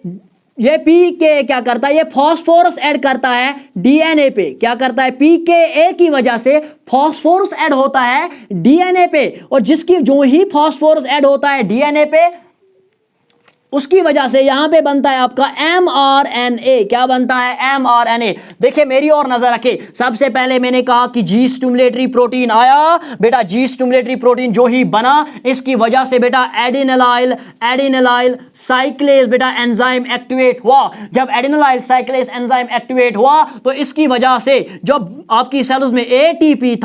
ये पीके क्या करता है? ये फास्फोरस ऐड करता है डीएनए पे। क्या करता है? पीकेए की वजह से फास्फोरस ऐड होता है डीएनए पे, और जिसकी जो ही फास्फोरस ऐड होता है डीएनए पे, उसकी वजह से यहां पे बनता है आपका mRNA। क्या बनता है? mRNA। देखिए मेरी और नजर रखे, सबसे पहले मैंने कहा कि जी स्टिमुलेटरी प्रोटीन आया बेटा, जी स्टिमुलेटरी प्रोटीन जो ही बना, इसकी वजह से बेटा एडेनिलाइल साइक्लेस बेटा एंजाइम एक्टिवेट हुआ। जब एडेनिलाइल साइक्लेस एंजाइम एक्टिवेट हुआ, तो इसकी वजह से जो आपकी सेल्स में एटीपी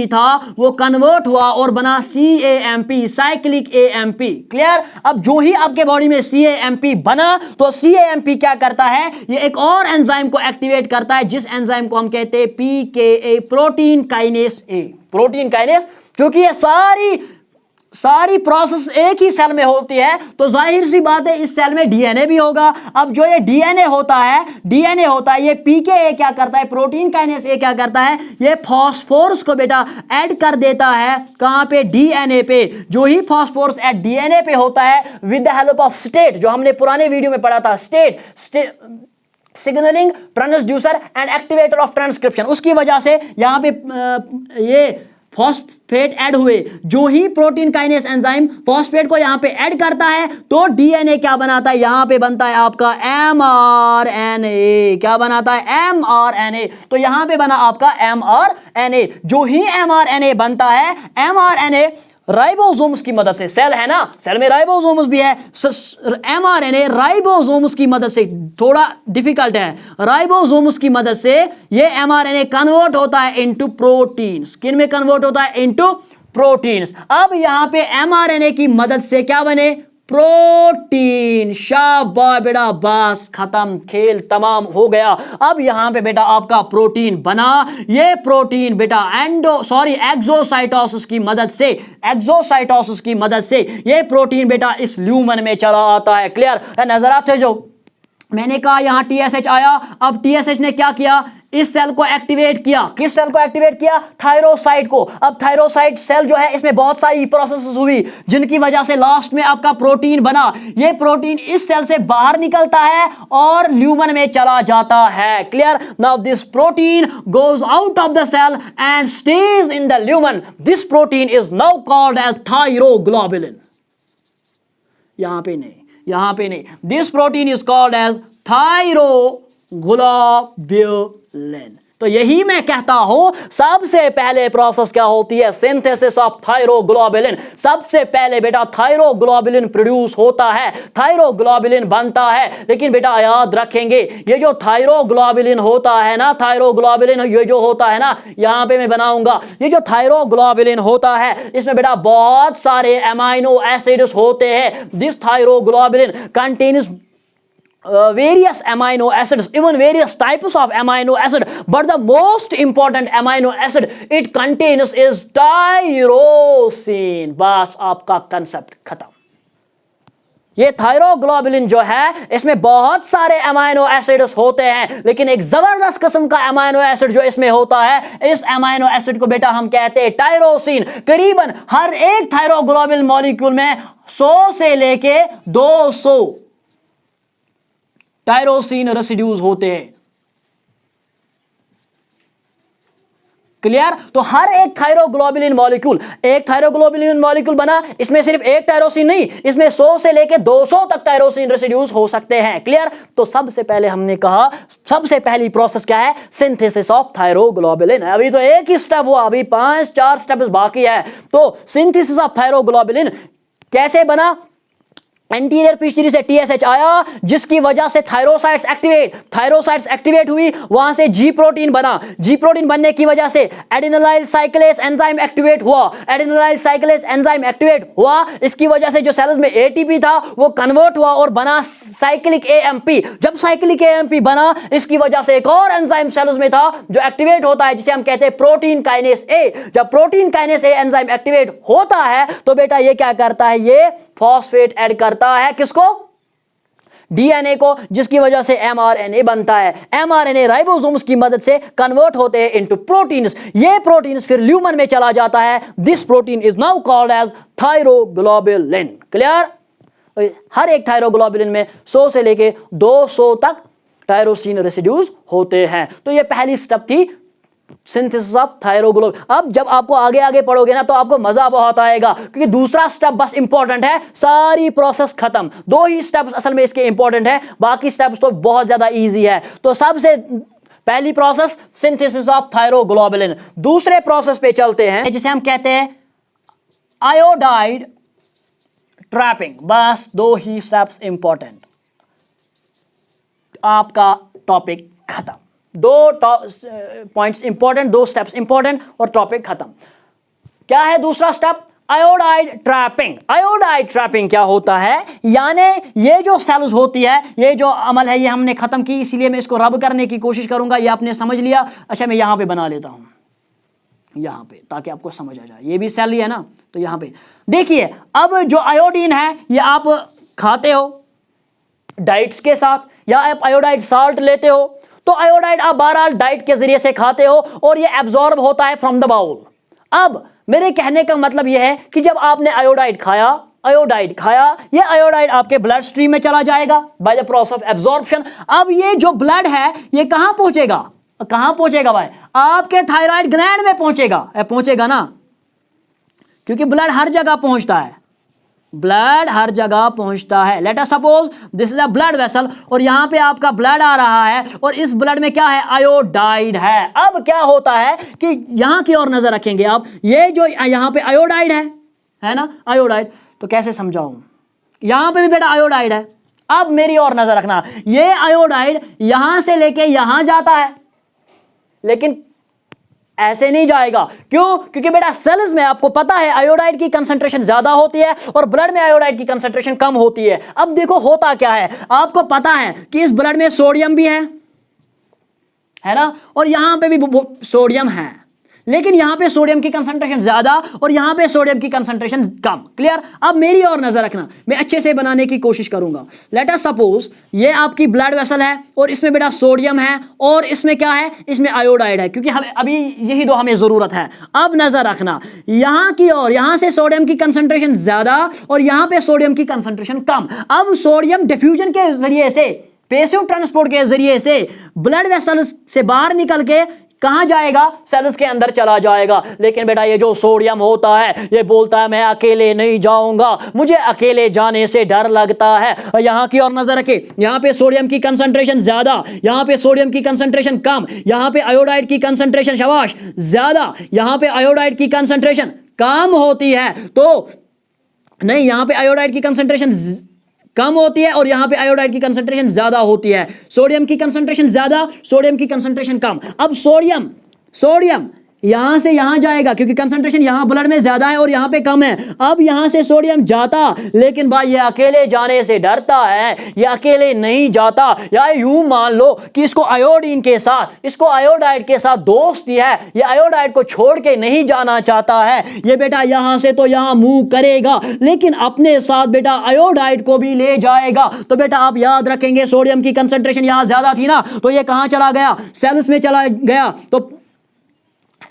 था, वो कन्वर्ट हुआ और बना सीएएमपी, साइक्लिक एएमपी। क्लियर? अब जो ही आपके बॉडी में सीएएमपी बना, तो सीएएमपी क्या करता है? ये एक और एंजाइम को एक्टिवेट करता है, जिस एंजाइम को हम कहते हैं पीकेए, प्रोटीन काइनेस ए। प्रोटीन काइनेस, क्योंकि ये सारी प्रोसेस एक ही सेल में होती है, तो जाहिर सी बात है इस सेल में डीएनए भी होगा। अब जो ये डीएनए होता है, ये पीकेए क्या करता है? प्रोटीन काइनेस ए क्या करता है? ये फास्फोरस को बेटा ऐड कर देता है, कहां पे? डीएनए पे। जो ही फास्फोरस ऐड डीएनए पे होता है, with the help of state, जो हमने पुराने वीडियो में पढ़ा था, state signalling transducer and activator of transcription, उसकी वजह से यहां पे ये फॉस्फेट ऐड हुए, जो ही प्रोटीन काइनेस एंजाइम फॉस्फेट को यहां पे ऐड करता है तो डीएनए क्या बनाता है, यहां पे बनता है आपका mRNA। क्या बनाता है? mRNA। तो यहां पे बना आपका mRNA। जो ही mRNA बनता है, mRNA राइबोसोम्स की मदद से, सेल है ना, सेल में राइबोसोम्स भी है, mRNA राइबोसोम्स की मदद से, थोड़ा डिफिकल्ट है, राइबोसोम्स की मदद से ये mRNA कन्वर्ट होता है इनटू प्रोटीन्स। किन में कन्वर्ट होता है? Into proteins. अब यहां पे mRNA की मदद से क्या बने? प्रोटीन। शाबाश बेटा, बस खत्म, खेल तमाम हो गया। अब यहां पे बेटा आपका प्रोटीन बना। ये प्रोटीन बेटा एक्सोसाइटोसिस की मदद से, एक्सोसाइटोसिस की मदद से ये प्रोटीन बेटा इस ल्यूमन में चला आता है। क्लियर? नजर आते जो मैंने कहा यहां टीएसएच आया। अब टीएसएच ने क्या किया? इस सेल को एक्टिवेट किया। किस सेल को एक्टिवेट किया? थायरोसाइट को। अब थायरोसाइट सेल जो है इसमें बहुत सारी प्रोसेस हुई जिनकी वजह से लास्ट में आपका प्रोटीन बना। ये प्रोटीन इस सेल से बाहर निकलता है और ल्यूमन में चला जाता है। Clear? Now this protein goes out of the cell and stage in the lumen. This protein is now called as thyroglobulin. यहां पे नहीं, यहां पे नहीं, this protein is called as thyroglobulin. तो यही मैं कहता हूं, सबसे पहले प्रोसेस क्या होती है? Synthesis of thyroglobulin. सबसे पहले बेटा थायरोग्लोबुलिन प्रोड्यूस होता है, थायरोग्लोबुलिन बनता है। लेकिन बेटा याद रखेंगे, ये जो थायरोग्लोबुलिन होता है ना, थायरोग्लोबुलिन ये जो होता है ना, यहां पे मैं बनाऊंगा, ये जो थायरोग्लोबुलिन होता है इसमें बेटा बहुत सारे अमाइनो एसिड्स होते हैं। This thyroglobulin contains various amino acids, even various types of amino acid, but the most important amino acid it contains is tyrosine। बस आपका कंसेप्ट खत्म। ये थायरोग्लोबुलिन जो है इसमें बहुत सारे अमाइनो एसिड्स होते हैं, लेकिन एक जबरदस्त किस्म का अमाइनो एसिड जो इसमें होता है, इस अमाइनो एसिड को बेटा हम कहते हैं टायरोसिन। करीबन हर एक थायरोग्लोबुलिन मॉलिक्यूल में 100 से लेके 200 टायरोसिन रेसिड्यूज होते हैं। क्लियर? तो हर एक थायरोग्लोबुलिन मॉलिक्यूल, एक थायरोग्लोबुलिन मॉलिक्यूल बना, इसमें सिर्फ एक टायरोसिन नहीं, इसमें 100 से लेके 200 तक टायरोसिन रेसिड्यूज हो सकते हैं। क्लियर? तो सबसे पहले हमने कहा, सबसे पहली प्रोसेस क्या है? Synthesis of thyroglobulin. अभी तो एक ही स्टेप हुआ, अभी 5-4 स्टेप्स बाकी है। तो सिंथेसिस ऑफ थायरोग्लोबुलिन कैसे बना? एंटीरियर पिछड़ी से टीएसएच आया, जिसकी वजह से थायरोसाइट्स एक्टिवेट हुई, वहां से जी प्रोटीन बना। जी प्रोटीन बनने की वजह से एडिनोलाइल साइक्लेज एंजाइम एक्टिवेट हुआ। एडिनोलाइल साइक्लेज एंजाइम एक्टिवेट हुआ, इसकी वजह से जो सेल्स में एटीपी था वो कन्वर्ट हुआ और बना साइक्लिक एएमपी। जब साइक्लिक एएमपी बना, इसकी वजह से एक और एंजाइम सेल्स में था जो एक्टिवेट होता है, जिसे हम कहते हैं प्रोटीन काइनेस ए। जब प्रोटीन काइनेस ए एंजाइम एक्टिवेट होता है तो बेटा ये क्या करता है? ये फॉस्फेट ऐड करता है। किसको? डीएनए को, जिसकी वजह से एमआरएनए बनता है। एमआरएनए राइबोसोम्स की मदद से कन्वर्ट होते हैं इनटू प्रोटीन्स। ये प्रोटीन्स फिर ल्यूमन में चला जाता है। This protein is now called as thyroglobulin. Clear? हर एक थायरोग्लोबुलिन में 100 से लेके 200 तक टायरोसिन रेसिड्यूज होते हैं। तो ये पहली स्टेप थी सिंथेसिस ऑफ थायरोग्लोबुलिन। अब जब आपको आगे आगे पढ़ोगे ना तो आपको मजा बहुत आएगा, क्योंकि दूसरा स्टेप बस इंपॉर्टेंट है, सारी प्रोसेस खत्म। 2 ही स्टेप्स असल में इसके इंपॉर्टेंट है, बाकी स्टेप्स तो बहुत ज्यादा इजी है। तो सबसे पहली प्रोसेस सिंथेसिस ऑफ थायरोग्लोबुलिन। दूसरे प्रोसेस पे चलते हैं, जिसे हम कहते हैं आयोडाइड ट्रैपिंग। बस 2 ही स्टेप्स इंपॉर्टेंट, आपका टॉपिक खत्म। 2 पॉइंट्स इंपॉर्टेंट, 2 स्टेप्स इंपॉर्टेंट और टॉपिक खत्म। क्या है दूसरा step? Iodide trapping. Iodide trapping क्या होता है? यानी ये जो सेल्स होती है, ये जो अमल है, ये हमने खत्म की, इसीलिए मैं इसको रब करने की कोशिश करूंगा। ये आपने समझ लिया। अच्छा, मैं यहां पे बना लेता हूं, यहां पे, ताकि आपको समझ आ जाए। ये भी सेल ही है ना, तो यहां पे देखिए। अब जो आयोडीन है ये आप खाते हो डाइट्स के साथ, या आप आयोडाइड साल्ट लेते हो, तो आयोडाइड आप बहरहाल डाइट के जरिए से खाते हो और ये एब्जॉर्ब होता है फ्रॉम द बाउल। अब मेरे कहने का मतलब यह है कि जब आपने आयोडाइड खाया, ये आयोडाइड आपके ब्लड स्ट्रीम में चला जाएगा by the process of absorption. अब ये जो ब्लड है ये कहां पहुंचेगा? कहां पहुंचेगा भाई? आपके थायराइड ग्लैंड में पहुंचेगा ना। क्योंकि ब्लड हर जगह पहुंचता है, ब्लड हर जगह पहुंचता है। Let us suppose this is a blood vessel और यहां पे आपका ब्लड आ रहा है और इस ब्लड में क्या है, आयोडाइड है। अब क्या होता है कि यहां की ओर नजर रखेंगे आप, ये जो यहां पे आयोडाइड है ना, आयोडाइड, तो कैसे समझाऊं, यहां पे भी बेटा आयोडाइड है। अब मेरी ओर नजर रखना, ये आयोडाइड यहां से लेके यहां जाता है, लेकिन ऐसे नहीं जाएगा। क्यों? क्योंकि बेटा सेल्स में आपको पता है आयोडाइड की कंसंट्रेशन ज्यादा होती है और ब्लड में आयोडाइड की कंसंट्रेशन कम होती है। अब देखो होता क्या है, आपको पता है कि इस ब्लड में सोडियम भी है ना, और यहां पे भी सोडियम है, लेकिन यहां पे सोडियम की कंसंट्रेशन ज्यादा और यहां पे सोडियम की कंसंट्रेशन कम। क्लियर? अब मेरी और नजर रखना, मैं अच्छे से बनाने की कोशिश करूंगा। लेट अस सपोज ये आपकी ब्लड वेसल है और इसमें बेटा सोडियम है और इसमें क्या है, इसमें आयोडाइड है, क्योंकि हमें अभी यही दो हमें जरूरत है। अब नजर रखना, यहां की ओर यहां से सोडियम की कंसंट्रेशन ज्यादा और यहां पे सोडियम की कंसंट्रेशन कम। अब सोडियम डिफ्यूजन के जरिए से, पैसिव ट्रांसपोर्ट के जरिए से ब्लड वेसल्स से बाहर निकल के कहां जाएगा, सेल्स के अंदर चला जाएगा। लेकिन बेटा ये जो सोडियम होता है ये बोलता है मैं अकेले नहीं जाऊंगा, मुझे अकेले जाने से डर लगता है। यहां की ओर नजर रखे, यहां पे सोडियम की कंसंट्रेशन ज्यादा, यहां पे सोडियम की कंसंट्रेशन कम, यहां पे आयोडाइड की कंसंट्रेशन शाबाश ज्यादा, यहां पे आयोडाइड की कंसंट्रेशन कम होती है। तो नहीं, यहां पे आयोडाइड की कंसंट्रेशन कम होती है और यहां पे आयोडाइड की कंसंट्रेशन ज्यादा होती है। सोडियम की कंसंट्रेशन ज्यादा, सोडियम की कंसंट्रेशन कम। अब सोडियम यहां से यहां जाएगा क्योंकि कंसंट्रेशन यहां ब्लड में ज्यादा है और यहां पे कम है। अब यहां से सोडियम जाता, लेकिन भाई ये अकेले जाने से डरता है, ये अकेले नहीं जाता। या यूं मान लो कि इसको आयोडीन के साथ, इसको आयोडाइड के साथ दोस्ती है, ये आयोडाइड को छोड़ के नहीं जाना चाहता है। ये बेटा यहां से तो यहां मूव करेगा लेकिन अपने साथ बेटा आयोडाइड को भी ले जाएगा। तो बेटा आप याद रखेंगे सोडियम की कंसंट्रेशन यहां ज्यादा थी ना, तो ये कहां चला गया, सेल्स में चला गया। तो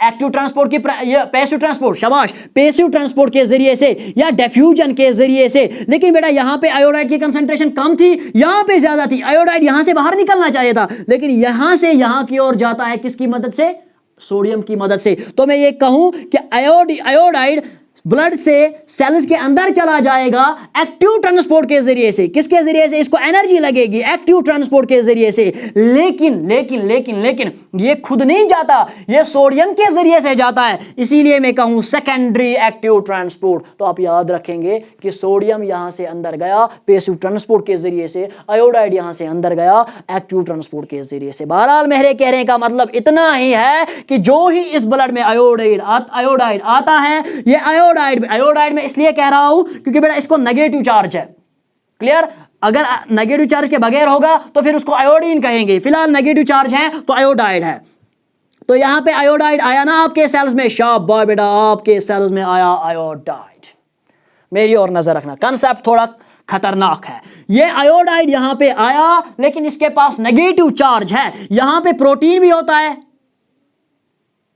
एक्टिव ट्रांसपोर्ट की पैसिव ट्रांसपोर्ट, शाबाश, पैसिव ट्रांसपोर्ट के जरिए से या डिफ्यूजन के जरिए से। लेकिन बेटा यहां पे आयोडाइड की कंसंट्रेशन कम थी, यहां पे ज्यादा थी। आयोडाइड यहां से बाहर निकलना चाहिए था, लेकिन यहां से यहां की ओर जाता है किसकी मदद से, सोडियम की मदद से। तो मैं ये कहूं कि आयोडाइड ब्लड से सेल्स के अंदर चला जाएगा एक्टिव ट्रांसपोर्ट के जरिए से। किसके जरिए से, इसको एनर्जी लगेगी एक्टिव ट्रांसपोर्ट के जरिए से। लेकिन लेकिन लेकिन लेकिन ये खुद नहीं जाता, ये सोडियम के जरिए से जाता है। इसीलिए मैं कहूं सेकेंडरी एक्टिव ट्रांसपोर्ट। तो आप याद रखेंगे कि सोडियम यहां से अंदर गया पैसिव ट्रांसपोर्ट के जरिए से, आयोडाइड यहां से अंदर गया एक्टिव ट्रांसपोर्ट के जरिए से। बहरहाल मेरे कहने का मतलब इतना ही है कि जो ही इस ब्लड में आयोडाइड आता है, ये आयोडाइड में इसलिए कह रहा हूं क्योंकि बेटा इसको नेगेटिव चार्ज है। क्लियर? अगर नेगेटिव चार्ज के बगैर होगा तो फिर उसको आयोडीन कहेंगे, फिलहाल नेगेटिव चार्ज है तो आयोडाइड है। तो यहां पे आयोडाइड आया ना आपके सेल्स में, शाबाश बेटा आपके सेल्स में आया आयोडाइड। मेरी और नजर रखना, कांसेप्ट थोड़ा खतरनाक है। ये आयोडाइड यहां पे आया लेकिन इसके पास नेगेटिव चार्ज है। यहां पे प्रोटीन भी होता है,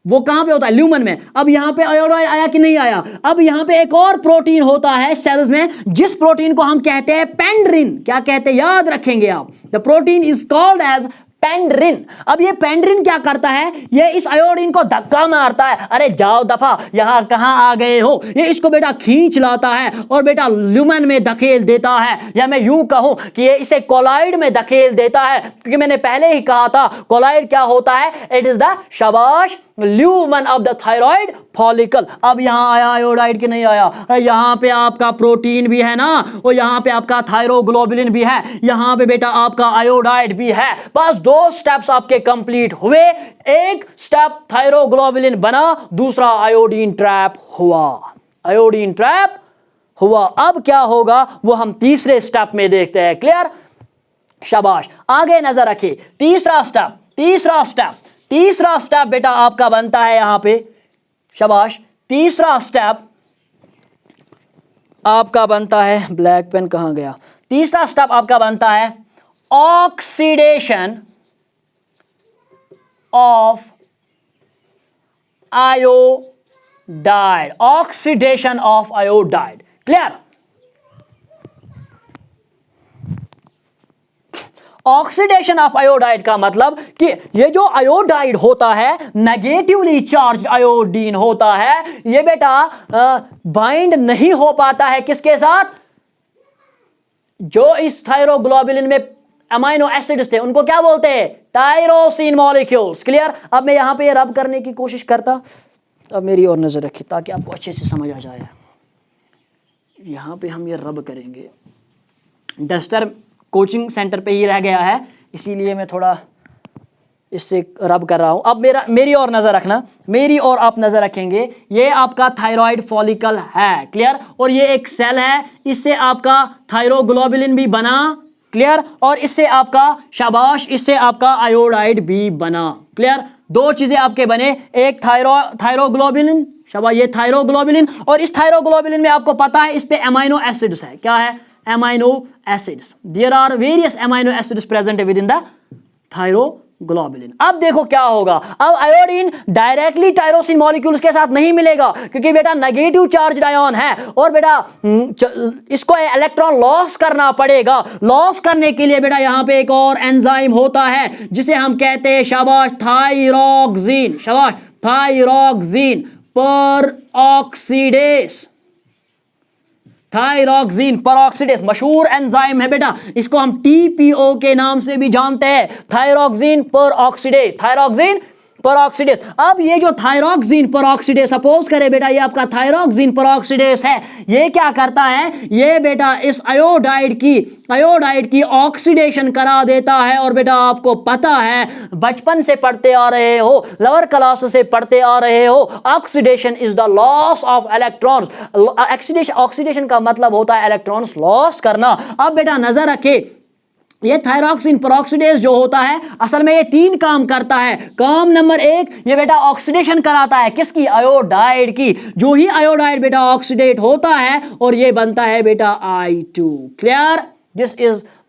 वो कहां पे होता है, ल्यूमन में। अब यहां पे आयोडाइड आया कि नहीं आया, अब यहां पे एक और प्रोटीन होता है सेल्स में, जिस प्रोटीन को हम कहते हैं पेंड्रिन। क्या कहते हैं, याद रखेंगे आप, the protein is called as pendrin. अब ये पेंड्रिन क्या करता है, ये इस आयोडीन को धक्का मारता है, अरे जाओ दफा, यहां कहां आ गए हो। ये इसको बेटा खींच लाता है और बेटा ल्यूमन में धकेल देता है, या मैं यूं कहूं कि ये इसे कोलाइड में धकेल देता है। क्योंकि मैंने पहले ही कहा था कोलाइड क्या होता है, इट इज द शाबाश lumen of the thyroid follicle. अब यहां आया आयोडाइड कि नहीं आया, यहां पे आपका प्रोटीन भी है ना, और यहां पे आपका थायरोग्लोबुलिन भी है, यहां पे बेटा आपका आयोडाइड भी है। बस दो स्टेप्स आपके कंप्लीट हुए, एक स्टेप थायरोग्लोबुलिन बना, दूसरा आयोडीन ट्रैप हुआ, आयोडीन ट्रैप हुआ। अब क्या होगा वो हम तीसरे स्टेप में देखते हैं। क्लियर? शाबाश, आगे नजर रखिए। तीसरा स्टेप बेटा आपका बनता है यहां पे, शाबाश, तीसरा स्टेप आपका बनता है, ब्लैक पेन कहां गया, तीसरा स्टेप आपका बनता है oxidation of iodide, oxidation of iodide. Clear? Oxidation of iodide का मतलब कि ये जो आयोडाइड होता है, नेगेटिवली चार्ज आयोडीन होता है, ये बेटा बाइंड नहीं हो पाता है किसके साथ? जो इस थायरोग्लोबुलिन में अमाइनो एसिड्स थे उनको क्या बोलते हैं? Tyrosine molecules. क्लियर? अब मैं यहां पे ये रब करने की कोशिश करता, अब मेरी और नजर रखिए ताकि आपको अच्छे से समझ आ जाए। यहां पे हम ये रब करेंगे, डस्टर कोचिंग सेंटर पे ही रह गया है इसीलिए मैं थोड़ा इससे रब कर रहा हूं। अब मेरी और नजर रखना, मेरी और आप नजर रखेंगे। ये आपका थायराइड फॉलिकल है। क्लियर? और ये एक सेल है, इससे आपका थायरोग्लोबुलिन भी बना। क्लियर? और इससे आपका शाबाश, इससे आपका आयोडाइड भी बना। क्लियर? दो चीजें आपके बने, एक थायरोग्लोबुलिन, शाबाश, ये थायरोग्लोबुलिन, और इस थायरोग्लोबुलिन में आपको पता है इस पे अमाइनो एसिड्स है। क्या है? Amino acids. There are various amino acids present within the thyroglobulin. अब देखो क्या होगा, अब आयोडीन डायरेक्टली टायरोसिन मॉलिक्यूल्स के साथ नहीं मिलेगा क्योंकि बेटा नेगेटिव चार्ज आयन है और बेटा इसको इलेक्ट्रॉन लॉस करना पड़ेगा। लॉस करने के लिए बेटा यहां पे एक और एंजाइम होता है जिसे हम कहते हैं, शाबाश, थायरोक्सिन। शाबाश, थायरोक्सिन पर ऑक्सीडेस। थायरोक्सिन परऑक्सीडेस मशहूर एंजाइम है बेटा, इसको हम TPO के नाम से भी जानते हैं, थायरोक्सिन परऑक्सीडेस। Thyroxine peroxidase. अब ये जो थायरोक्सिन परऑक्सीडेस, सपोज करें बेटा ये आपका थायरोक्सिन परऑक्सीडेस है, ये क्या करता है? ये बेटा इस आयोडाइड की ऑक्सीडेशन करा देता है। और बेटा आपको पता है, बचपन से पढ़ते आ रहे हो, लोअर क्लास से पढ़ते आ रहे हो, oxidation is the loss of electrons. Oxidation का मतलब होता है इलेक्ट्रॉन्स लॉस करना। अब बेटा नजर रखे, ये थायरोक्सिन परऑक्सीडेस जो होता है असल में ये 3 काम करता है। काम नंबर 1, ये बेटा ऑक्सीडेशन कराता है किसकी? आयोडाइड की। जो ही आयोडाइड बेटा ऑक्सीडेट होता है और ये बनता है बेटा I2। Clear?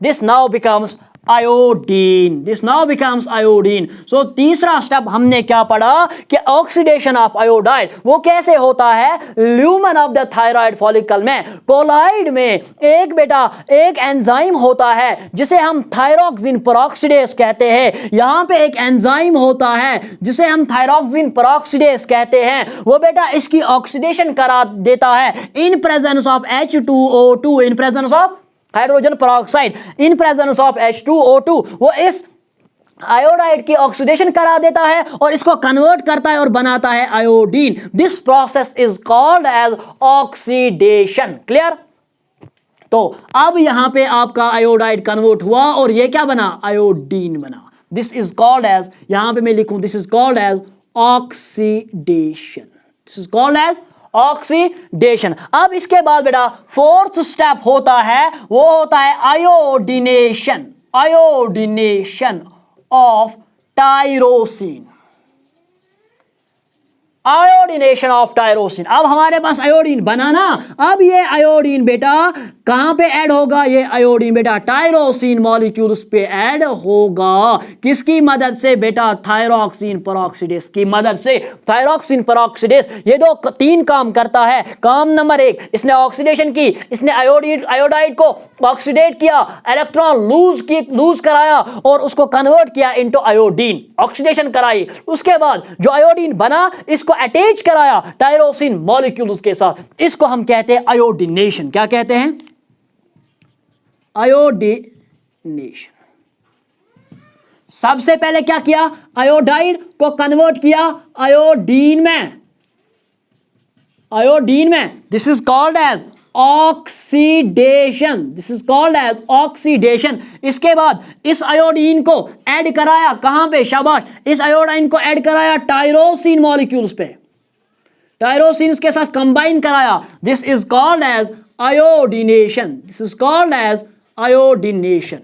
This now becomes iodine. This now becomes iodine. So तीसरा स्टेप हमने क्या पढ़ा कि ऑक्सीडेशन ऑफ आयोडाइड वो कैसे होता है? Lumen of the thyroid follicle में, कोलाइड में एक एंजाइम होता है जिसे हम थायरोक्सिन परऑक्सीडेस कहते हैं। यहां पे एक एंजाइम होता है जिसे हम थायरोक्सिन परऑक्सीडेस कहते हैं, वो बेटा इसकी ऑक्सीडेशन करा देता है in presence of H2O2, in presence of hydrogen peroxide, in presence of H2O2 वो इस आयोडाइड की ऑक्सीडेशन करा देता है और इसको कन्वर्ट करता है और बनाता है iodine. This process is called as oxidation. Clear? तो अब यहां पे आपका आयोडाइड कन्वर्ट हुआ और ये क्या बना? आयोडीन बना। दिस इज कॉल्ड एज, यहां पे मैं लिखूं, this is called as oxidation. This is called as oxidation. अब इसके बाद बेटा 4th स्टेप होता है, वो होता है iodination. Iodination of tyrosine. Iodination of tyrosine. अब हमारे पास आयोडीन बना ना, अब ये आयोडीन बेटा कहां पे ऐड होगा? ये आयोडीन बेटा टायरोसिन मॉलिक्यूल्स पे ऐड होगा। किसकी मदद से बेटा? थायरोक्सिन परऑक्सीडेस की मदद से। थायरोक्सिन परऑक्सीडेस ये 3 काम करता है। काम नंबर 1, इसने ऑक्सीडेशन की, इसने आयोडाइड को ऑक्सीडेट किया, इलेक्ट्रॉन लूज कराया और उसको कन्वर्ट किया इनटू आयोडीन, ऑक्सीडेशन कराई। उसके बाद जो आयोडीन बना इसको अटैच कराया टायरोसिन मॉलिक्यूल्स के साथ, इसको हम कहते हैं आयोडीनेशन। क्या कहते हैं? आयोडीनेशन। सबसे पहले क्या किया? आयोडाइड को कन्वर्ट किया आयोडीन में। आयोडीन में this is called as oxidation. This is called as oxidation. इसके बाद इस आयोडीन को ऐड कराया कहां पे? शाबाश, इस आयोडीन को ऐड कराया टायरोसिन मॉलिक्यूल्स पे, टायरोसिन के साथ कंबाइन कराया। This is called as iodination. This is called as iodination.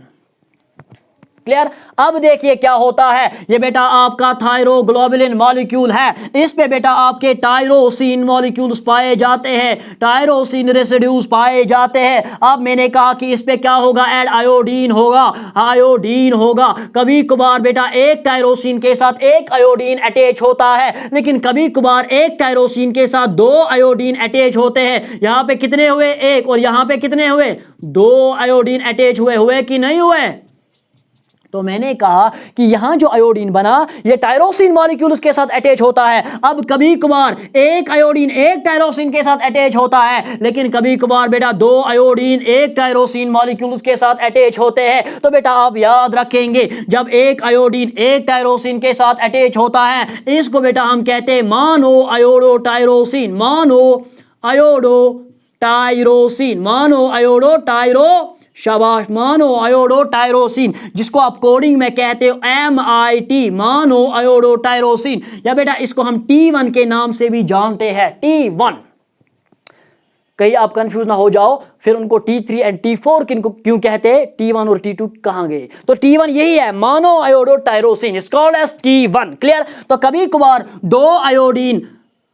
Clear? अब देखिए क्या होता है, ये बेटा आपका थायरोग्लोबुलिन मॉलिक्यूल है, इस पे बेटा आपके टायरोसिन मॉलिक्यूल्स पाए जाते हैं, टायरोसिन रेसिड्यूज पाए जाते हैं। अब मैंने कहा कि इस पे क्या होगा? ऐड आयोडीन होगा, आयोडीन होगा। कभी कभार बेटा एक टायरोसिन के साथ एक आयोडीन अटैच होता है, लेकिन कभी कभार एक टायरोसिन के साथ 2 आयोडीन अटैच होते हैं। यहां पे कितने हुए? 1, और यहां पे कितने हुए? 2 आयोडीन अटैच हुए कि नहीं हुए? तो मैंने कहा कि यहां जो आयोडीन बना ये टायरोसिन मॉलिक्यूल्स के साथ अटैच होता है। अब कभी कभार एक आयोडीन एक टायरोसिन के साथ अटैच होता है, लेकिन कभी कभार बेटा दो आयोडीन एक टायरोसिन मॉलिक्यूल्स के साथ अटैच होते हैं। तो बेटा आप याद रखेंगे, जब एक आयोडीन एक टायरोसिन के साथ अटैच होता है, इसको बेटा हम कहते हैं mono iodo tyrosine, mono iodo tyrosine, mono iodo tyro, शाबाश, मोनो आयोडो टायरोसिन, जिसको आप कोडिंग में कहते हो MIT, मोनो आयोडो टायरोसिन, या बेटा इसको हम T1 के नाम से भी जानते हैं, T1। कहीं आप कंफ्यूज ना हो जाओ, फिर उनको T3 एंड T4 किनको क्यों कहते हैं, T1 और T2 कहां गए? तो T1 यही है, mono iodo tyrosine, is called as T1। Clear? तो कभी कभार दो आयोडीन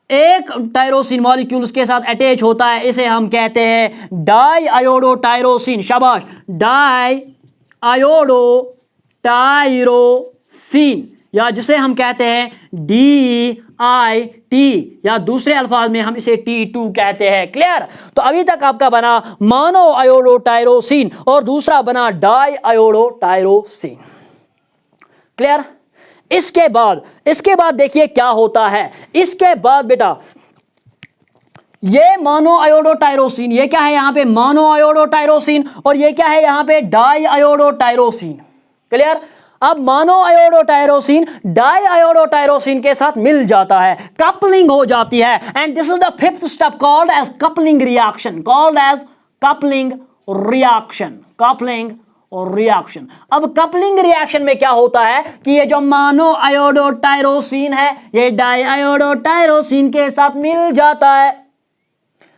एक टायरोसिन मॉलिक्यूल्स के साथ अटैच होता है, इसे हम कहते हैं डाई आयोडो टायरोसिन, शाबाश, डाई आयोडो टायरोसिन, या जिसे हम कहते हैं DIT, या दूसरे अल्फाज में हम इसे T2 कहते हैं। क्लियर? तो अभी तक आपका बना मोनो आयोडो टायरोसिन और दूसरा बना डाई आयोडो टायरोसिन। क्लियर? इसके बाद देखिए क्या होता है। इसके बाद बेटा ये मोनो आयोडो टायरोसिन, ये क्या है यहां पे, मोनो आयोडो टायरोसिन, और ये क्या है यहां पे, डाई आयोडो टायरोसिन। क्लियर? अब mono iodo tyrosine di iodo tyrosine के साथ मिल जाता है, कपलिंग हो जाती है, and this is the fifth step called as coupling reaction, called as coupling reaction, coupling और रिएक्शन। अब कपलिंग रिएक्शन में क्या होता है कि ये जो मोनो आयोडो टायरोसिन है ये डाई आयोडो टायरोसिन के साथ मिल जाता है,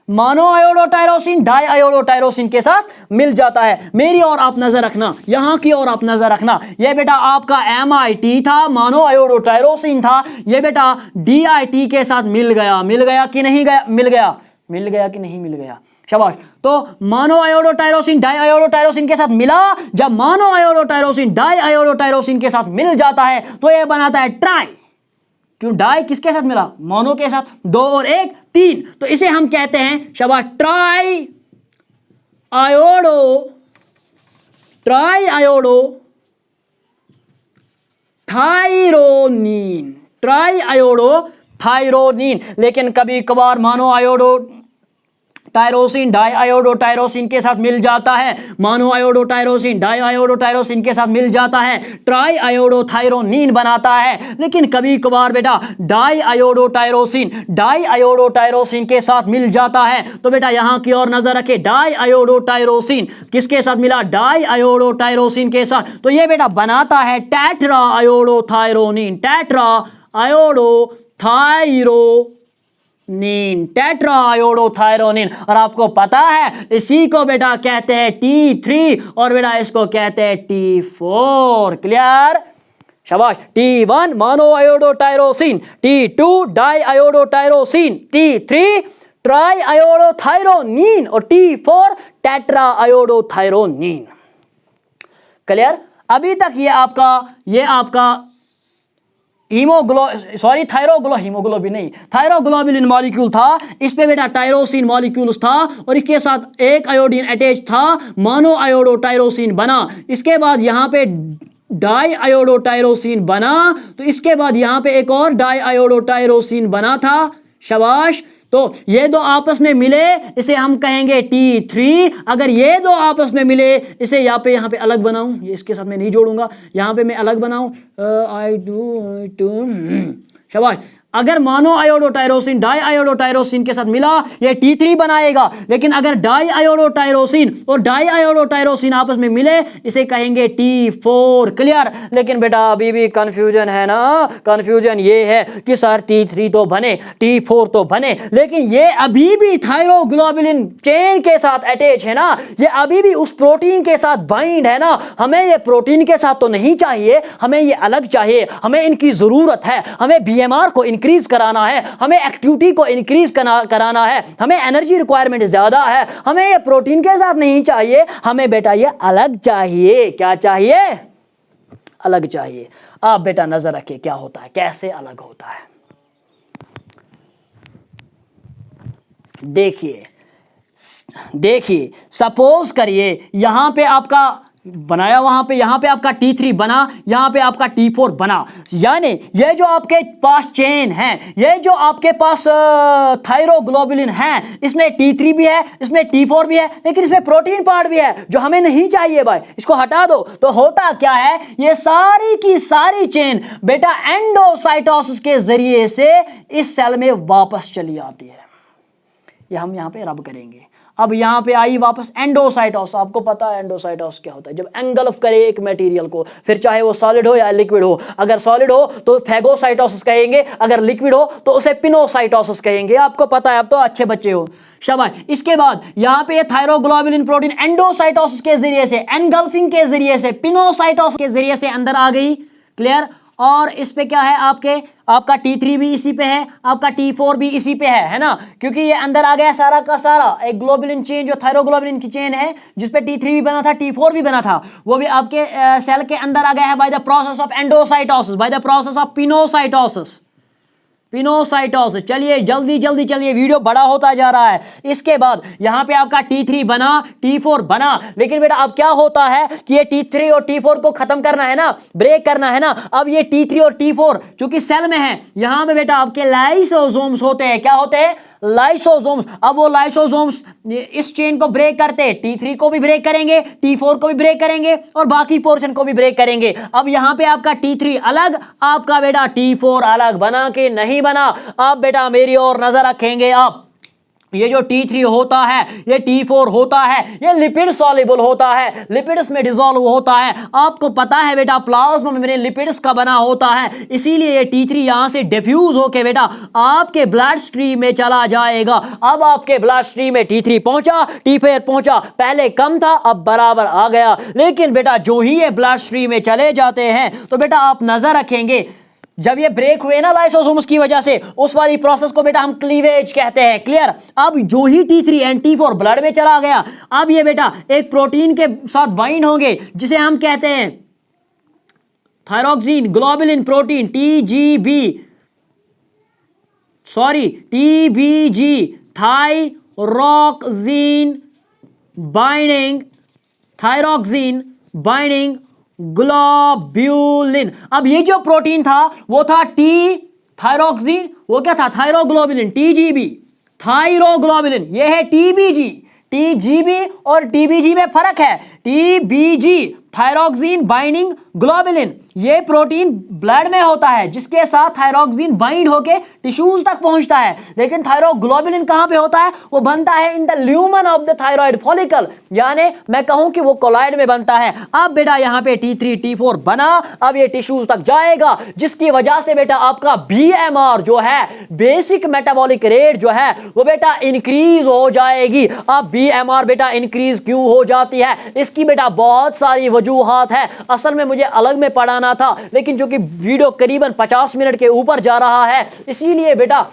mono iodo tyrosine di iodo tyrosine के साथ मिल जाता है। मेरी और आप नजर रखना, यहां की और आप नजर रखना, ये बेटा आपका MIT था, मोनो आयोडो टायरोसिन था, ये बेटा DIT के साथ मिल गया कि नहीं गया, मिल गया कि नहीं मिल गया, शाबाश। तो mono iodo tyrosine di iodo tyrosine के साथ मिला, जब mono iodo tyrosine di iodo tyrosine के साथ मिल जाता है तो यह बनाता है ट्राई। क्यों? डाई किसके साथ मिला, मोनो के साथ, दो और एक तीन, तो इसे हम कहते हैं, शाबाश, tri iodo thyronine, tri iodo thyronine. लेकिन कभी कभार mono iodo tyrosine di iodo tyrosine के साथ मिल जाता है, mono iodo tyrosine di iodo tyrosine के साथ मिल जाता है, ट्राई आयोडो थायरोनिन बनाता है। लेकिन कभी कभार बेटा डाई आयोडो टायरोसिन के साथ मिल जाता है, तो बेटा यहां की ओर नजर रखे, डाई आयोडो टायरोसिन किसके साथ मिला, डाई आयोडो टायरोसिन के साथ, तो ये बेटा बनाता है tetraiodothyronine, tetraiodothyronine, tetraiodothyronine. और आपको पता है इसी को बेटा कहते हैं T3 और बेटा इसको कहते हैं T4। क्लियर? शाबाश। T1 mono iodo tyrosine, T2 die iodo tyrosine, T3 try iodo thyronine और T4 tetra iodo thyronine. Clear? अभी तक ये आपका थायरोग्लोबुलिन मॉलिक्यूल था, इस पे बेटा टायरोसिन मॉलिक्यूल्स था और इसके साथ एक आयोडीन अटैच था, मोनो आयोडो टायरोसिन बना। इसके बाद यहाँ पे डाई आयोडो टायरोसिन बना, तो इसके बाद यहाँ पे एक और डाई आयोडो टायरोसिन बना था, शाबाश। तो ये दो आपस में मिले, इसे हम कहेंगे T3। अगर ये दो आपस में मिले, इसे यहाँ पे अलग बनाऊं, ये इसके साथ मैं नहीं जोड़ूंगा, यहाँ पे मैं अलग बनाऊं, शाबाश। अगर mono iodo tyrosine di iodo tyrosine के साथ मिला, ये T3 बनाएगा। लेकिन अगर डाई आयोडो टायरोसिन और डाई आयोडो टायरोसिन आपस में मिले, इसे कहेंगे T4। क्लियर? लेकिन बेटा अभी भी कंफ्यूजन है ना, कंफ्यूजन ये है कि सर T3 तो बने, T4 तो बने, लेकिन ये अभी भी थायरोग्लोबुलिन चेन के साथ अटैच है ना, ये अभी भी उस प्रोटीन के साथ बाइंड है ना। हमें ये प्रोटीन के साथ तो नहीं चाहिए, हमें ये अलग चाहिए, हमें इनकी जरूरत है, हमें BMR को इंक्रीज कराना है, हमें एक्टिविटी को इंक्रीज कराना है, हमें एनर्जी रिक्वायरमेंट ज्यादा है, हमें ये प्रोटीन के साथ नहीं चाहिए, हमें बेटा ये अलग चाहिए। क्या चाहिए? अलग चाहिए। आप बेटा नजर रखिए क्या होता है, कैसे अलग होता है। देखिए सपोज करिए यहां पे आपका बनाया वहां पे, यहां पे आपका T3 बना, यहां पे आपका T4 बना। यानी ये जो आपके पास चेन है, ये जो आपके पास थायरोग्लोबुलिन है, इसमें T3 भी है, इसमें T4 भी है, लेकिन इसमें प्रोटीन पार्ट भी है जो हमें नहीं चाहिए भाई, इसको हटा दो। तो होता क्या है, ये सारी की सारी चेन बेटा एंडोसाइटोसिस के जरिए से इस सेल में वापस चली आती है। ये हम यहां पे रब करेंगे। अब यहां पे आई वापस एंडोसाइटोसिस। आपको पता है एंडोसाइटोसिस क्या होता है? जब एंगल्फ करे एक मटेरियल को, फिर चाहे वो सॉलिड हो या लिक्विड हो। अगर सॉलिड हो तो फैगोसाइटोसिस कहेंगे, अगर लिक्विड हो तो उसे पिनोसाइटोसिस कहेंगे। आपको पता है, आप तो अच्छे बच्चे हो, शाबाश। इसके बाद यहां पे थायरोग्लोबुलिन प्रोटीन एंडोसाइटोसिस के जरिए से, एनगल्फिंग के जरिए से, पिनोसाइटोसिस के जरिए से अंदर आ गई। क्लियर? और इस पे क्या है आपका T3 भी इसी पे है, आपका T4 भी इसी पे है ना, क्योंकि ये अंदर आ गया सारा का सारा। एक ग्लोबुलिन चेन जो थायरोग्लोबुलिन की चेन है, जिसपे T3 भी बना था, T4 भी बना था, वो भी आपके सेल के अंदर आ गया है by the process of endocytosis, by the process of pinocytosis. Pinocytosis. चलिए जल्दी जल्दी चलिए, वीडियो बड़ा होता जा रहा है। इसके बाद यहां पे आपका T3 बना, T4 बना, लेकिन बेटा अब क्या होता है कि ये T3 और T4 को खत्म करना है ना, ब्रेक करना है ना। अब ये T3 और T4 चूंकि सेल में है, यहां पे बेटा आपके लाइसोसोम्स होते हैं। क्या होते हैं? लाइसोसोम्स। अब वो लाइसोसोम्स इस चेन को ब्रेक करते, T3 को भी ब्रेक करेंगे, T4 को भी ब्रेक करेंगे और बाकी पोर्शन को भी ब्रेक करेंगे। अब यहां पे आपका T3 अलग, आपका बेटा T4 अलग। बना कि नहीं बना? अब बेटा मेरी ओर नजर रखेंगे आप। ये जो T3 होता है, ये T4 होता है, ये लिपिड सॉल्युबल होता है, लिपिड्स में डिसॉल्व होता है। आपको पता है बेटा प्लाज्मा मेम्ब्रेन लिपिड्स का बना होता है, इसीलिए ये T3 यहां से डिफ्यूज होके बेटा आपके ब्लड स्ट्रीम में चला जाएगा। अब आपके ब्लड स्ट्रीम में T3 पहुंचा, T4 पहुंचा, पहले कम था अब बराबर आ गया। लेकिन बेटा जो ही ये ब्लड स्ट्रीम में चले जाते हैं तो बेटा आप नजर रखेंगे, जब ये ब्रेक हुए ना लाइसोसोम्स की वजह से, उस वाली प्रोसेस को बेटा हम क्लीवेज कहते हैं। क्लियर? अब जो ही T3 एंड T4 ब्लड में चला गया, अब ये बेटा एक प्रोटीन के साथ बाइंड होंगे जिसे हम कहते हैं thyroxine globulin protein, TBG, thyroxine binding globulin. अब ये जो प्रोटीन था वो था थायरोक्सिन, वो क्या था? Thyroglobulin, TGB, thyroglobulin. ये है TGB और TBG में फर्क है। TBG थायरोक्सिन बाइंडिंग ग्लोबुलिन, ये प्रोटीन ब्लड में होता है जिसके साथ थायरोक्सिन बाइंड होके टिश्यूज तक पहुंचता है। लेकिन थायरोग्लोबुलिन कहां पे होता है? वो बनता है इन the lumen of the thyroid follicle, यानी मैं कहूं कि वो कोलॉइड में बनता है। अब बेटा यहां पे T3 T4 बना, अब ये टिश्यूज तक जाएगा, जिसकी वजह से बेटा आपका BMR जो है, बेसिक मेटाबॉलिक रेट जो है, वो बेटा इंक्रीज हो जाएगी। अब BMR बेटा इंक्रीज क्यों हो जाती है? इसकी बेटा बहुत सारी वजूहात है। असल में मुझे अलग में पढ़ाना था, लेकिन चूंकि वीडियो करीबन 50 मिनट के ऊपर जा रहा है, इसीलिए बेटा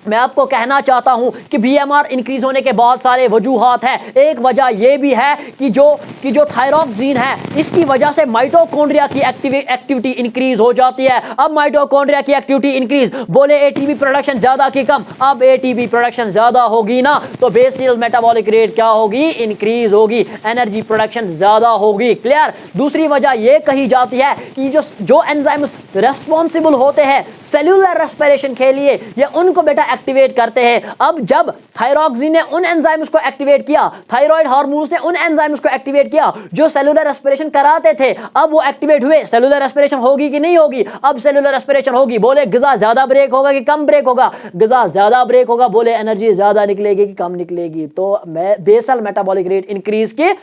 मैं आपको कहना चाहता हूं कि BMR इंक्रीज होने के बहुत सारे वजूहात हैं। एक वजह यह भी है कि जो थायरोक्सिन है, इसकी वजह से माइटोकॉन्ड्रिया की एक्टिविटी इंक्रीज हो जाती है। अब माइटोकॉन्ड्रिया की एक्टिविटी इंक्रीज, बोले ATP प्रोडक्शन ज्यादा की कम? अब ATP प्रोडक्शन ज्यादा होगी ना, तो बेसिल मेटाबॉलिक रेट क्या होगी? इंक्रीज होगी, एनर्जी प्रोडक्शन ज्यादा होगी। क्लियर? दूसरी वजह यह कही जाती है कि जो एंजाइम्स रेस्पॉन्सिबल होते हैं सेल्यूलर रेस्पिरेशन के लिए, ये उनको बेटा एक्टिवेट करते हैं। अब जब थायरोक्सिन ने उन एंजाइम्स को एक्टिवेट किया, थायराइड हार्मोन्स ने उन एंजाइम्स को एक्टिवेट किया जो सेल्यूलर रेस्पिरेशन कराते थे, अब वो एक्टिवेट हुए। सेल्यूलर रेस्पिरेशन होगी कि नहीं होगी? अब सेल्यूलर रेस्पिरेशन होगी। बोले ग़िज़ा ज्यादा ब्रेक होगा कि कम ब्रेक होगा? ग़िज़ा ज्यादा ब्रेक होगा। बोले एनर्जी ज्यादा निकलेगी कि कम निकलेगी? तो बेसल मेटाबॉलिक रेट इंक्रीज की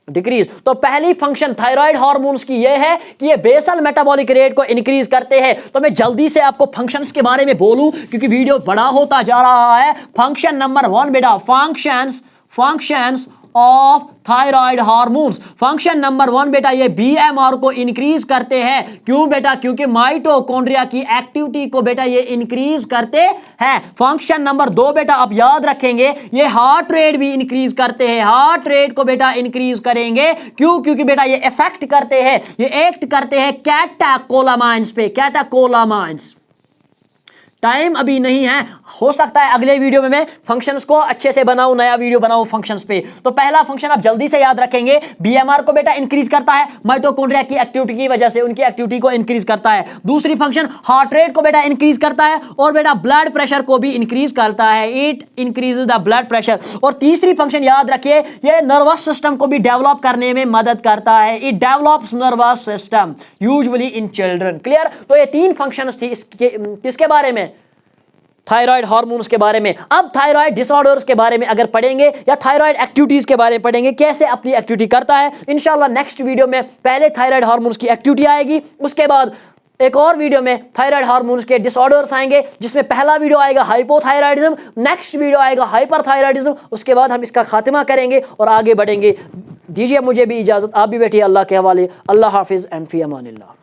डिक्रीज। तो पहली फंक्शन थायराइड हार्मोन्स की यह है कि ये बेसल मेटाबॉलिक रेट को इंक्रीज करते हैं। तो मैं जल्दी से आपको फंक्शंस के बारे में बोलूं क्योंकि वीडियो बड़ा होता जा रहा है। फंक्शन नंबर 1 बेटा, functions of thyroid hormones. Function number 1 बेटा, ये BMR को इंक्रीज करते हैं। क्यों बेटा? क्योंकि माइटोकॉन्ड्रिया की एक्टिविटी को बेटा ये इंक्रीज करते हैं। फंक्शन नंबर 2 बेटा आप याद रखेंगे, ये हार्ट रेट भी इंक्रीज करते हैं। हार्ट रेट को बेटा इंक्रीज करेंगे। क्यों? क्योंकि बेटा ये इफेक्ट करते हैं, ये एक्ट करते हैं कैटेकोलामाइंस पे। कैटेकोलामाइंस टाइम अभी नहीं है, हो सकता है अगले वीडियो में मैं फंक्शंस को अच्छे से बनाऊं, नया वीडियो बनाऊं फंक्शंस पे। तो पहला फंक्शन आप जल्दी से याद रखेंगे, बीएमआर को बेटा इंक्रीज करता है माइटोकॉन्ड्रिया की एक्टिविटी की वजह से, उनकी एक्टिविटी को इंक्रीज करता है। दूसरी फंक्शन हार्ट रेट को बेटा इंक्रीज करता है और बेटा ब्लड प्रेशर को भी इंक्रीज करता है, it increases the blood pressure. और तीसरी फंक्शन याद रखिए, ये नर्वस सिस्टम को भी डेवलप करने में मदद करता है, it develops nervous system usually in children. Clear? तो ये तीन फंक्शंस थी इसके, किसके बारे में? थायराइड हार्मोन्स के बारे में। अब थायराइड डिसऑर्डर्स के बारे में अगर पढ़ेंगे या थायराइड एक्टिविटीज के बारे में पढ़ेंगे, कैसे अपनी एक्टिविटी करता है, इंशाल्लाह नेक्स्ट वीडियो में पहले थायराइड हार्मोन्स की एक्टिविटी आएगी, उसके बाद एक और वीडियो में थायराइड हार्मोन्स के डिसऑर्डर्स आएंगे, जिसमें पहला वीडियो आएगा हाइपोथायराइडिज्म, नेक्स्ट वीडियो आएगा हाइपरथायराइडिज्म, उसके बाद हम इसका खात्मा करेंगे और आगे बढ़ेंगे। दीजिए मुझे भी इजाजत, आप भी बैठिए अल्लाह के हवाले। अल्लाह हाफिज एंड फी अमानिल्लाह।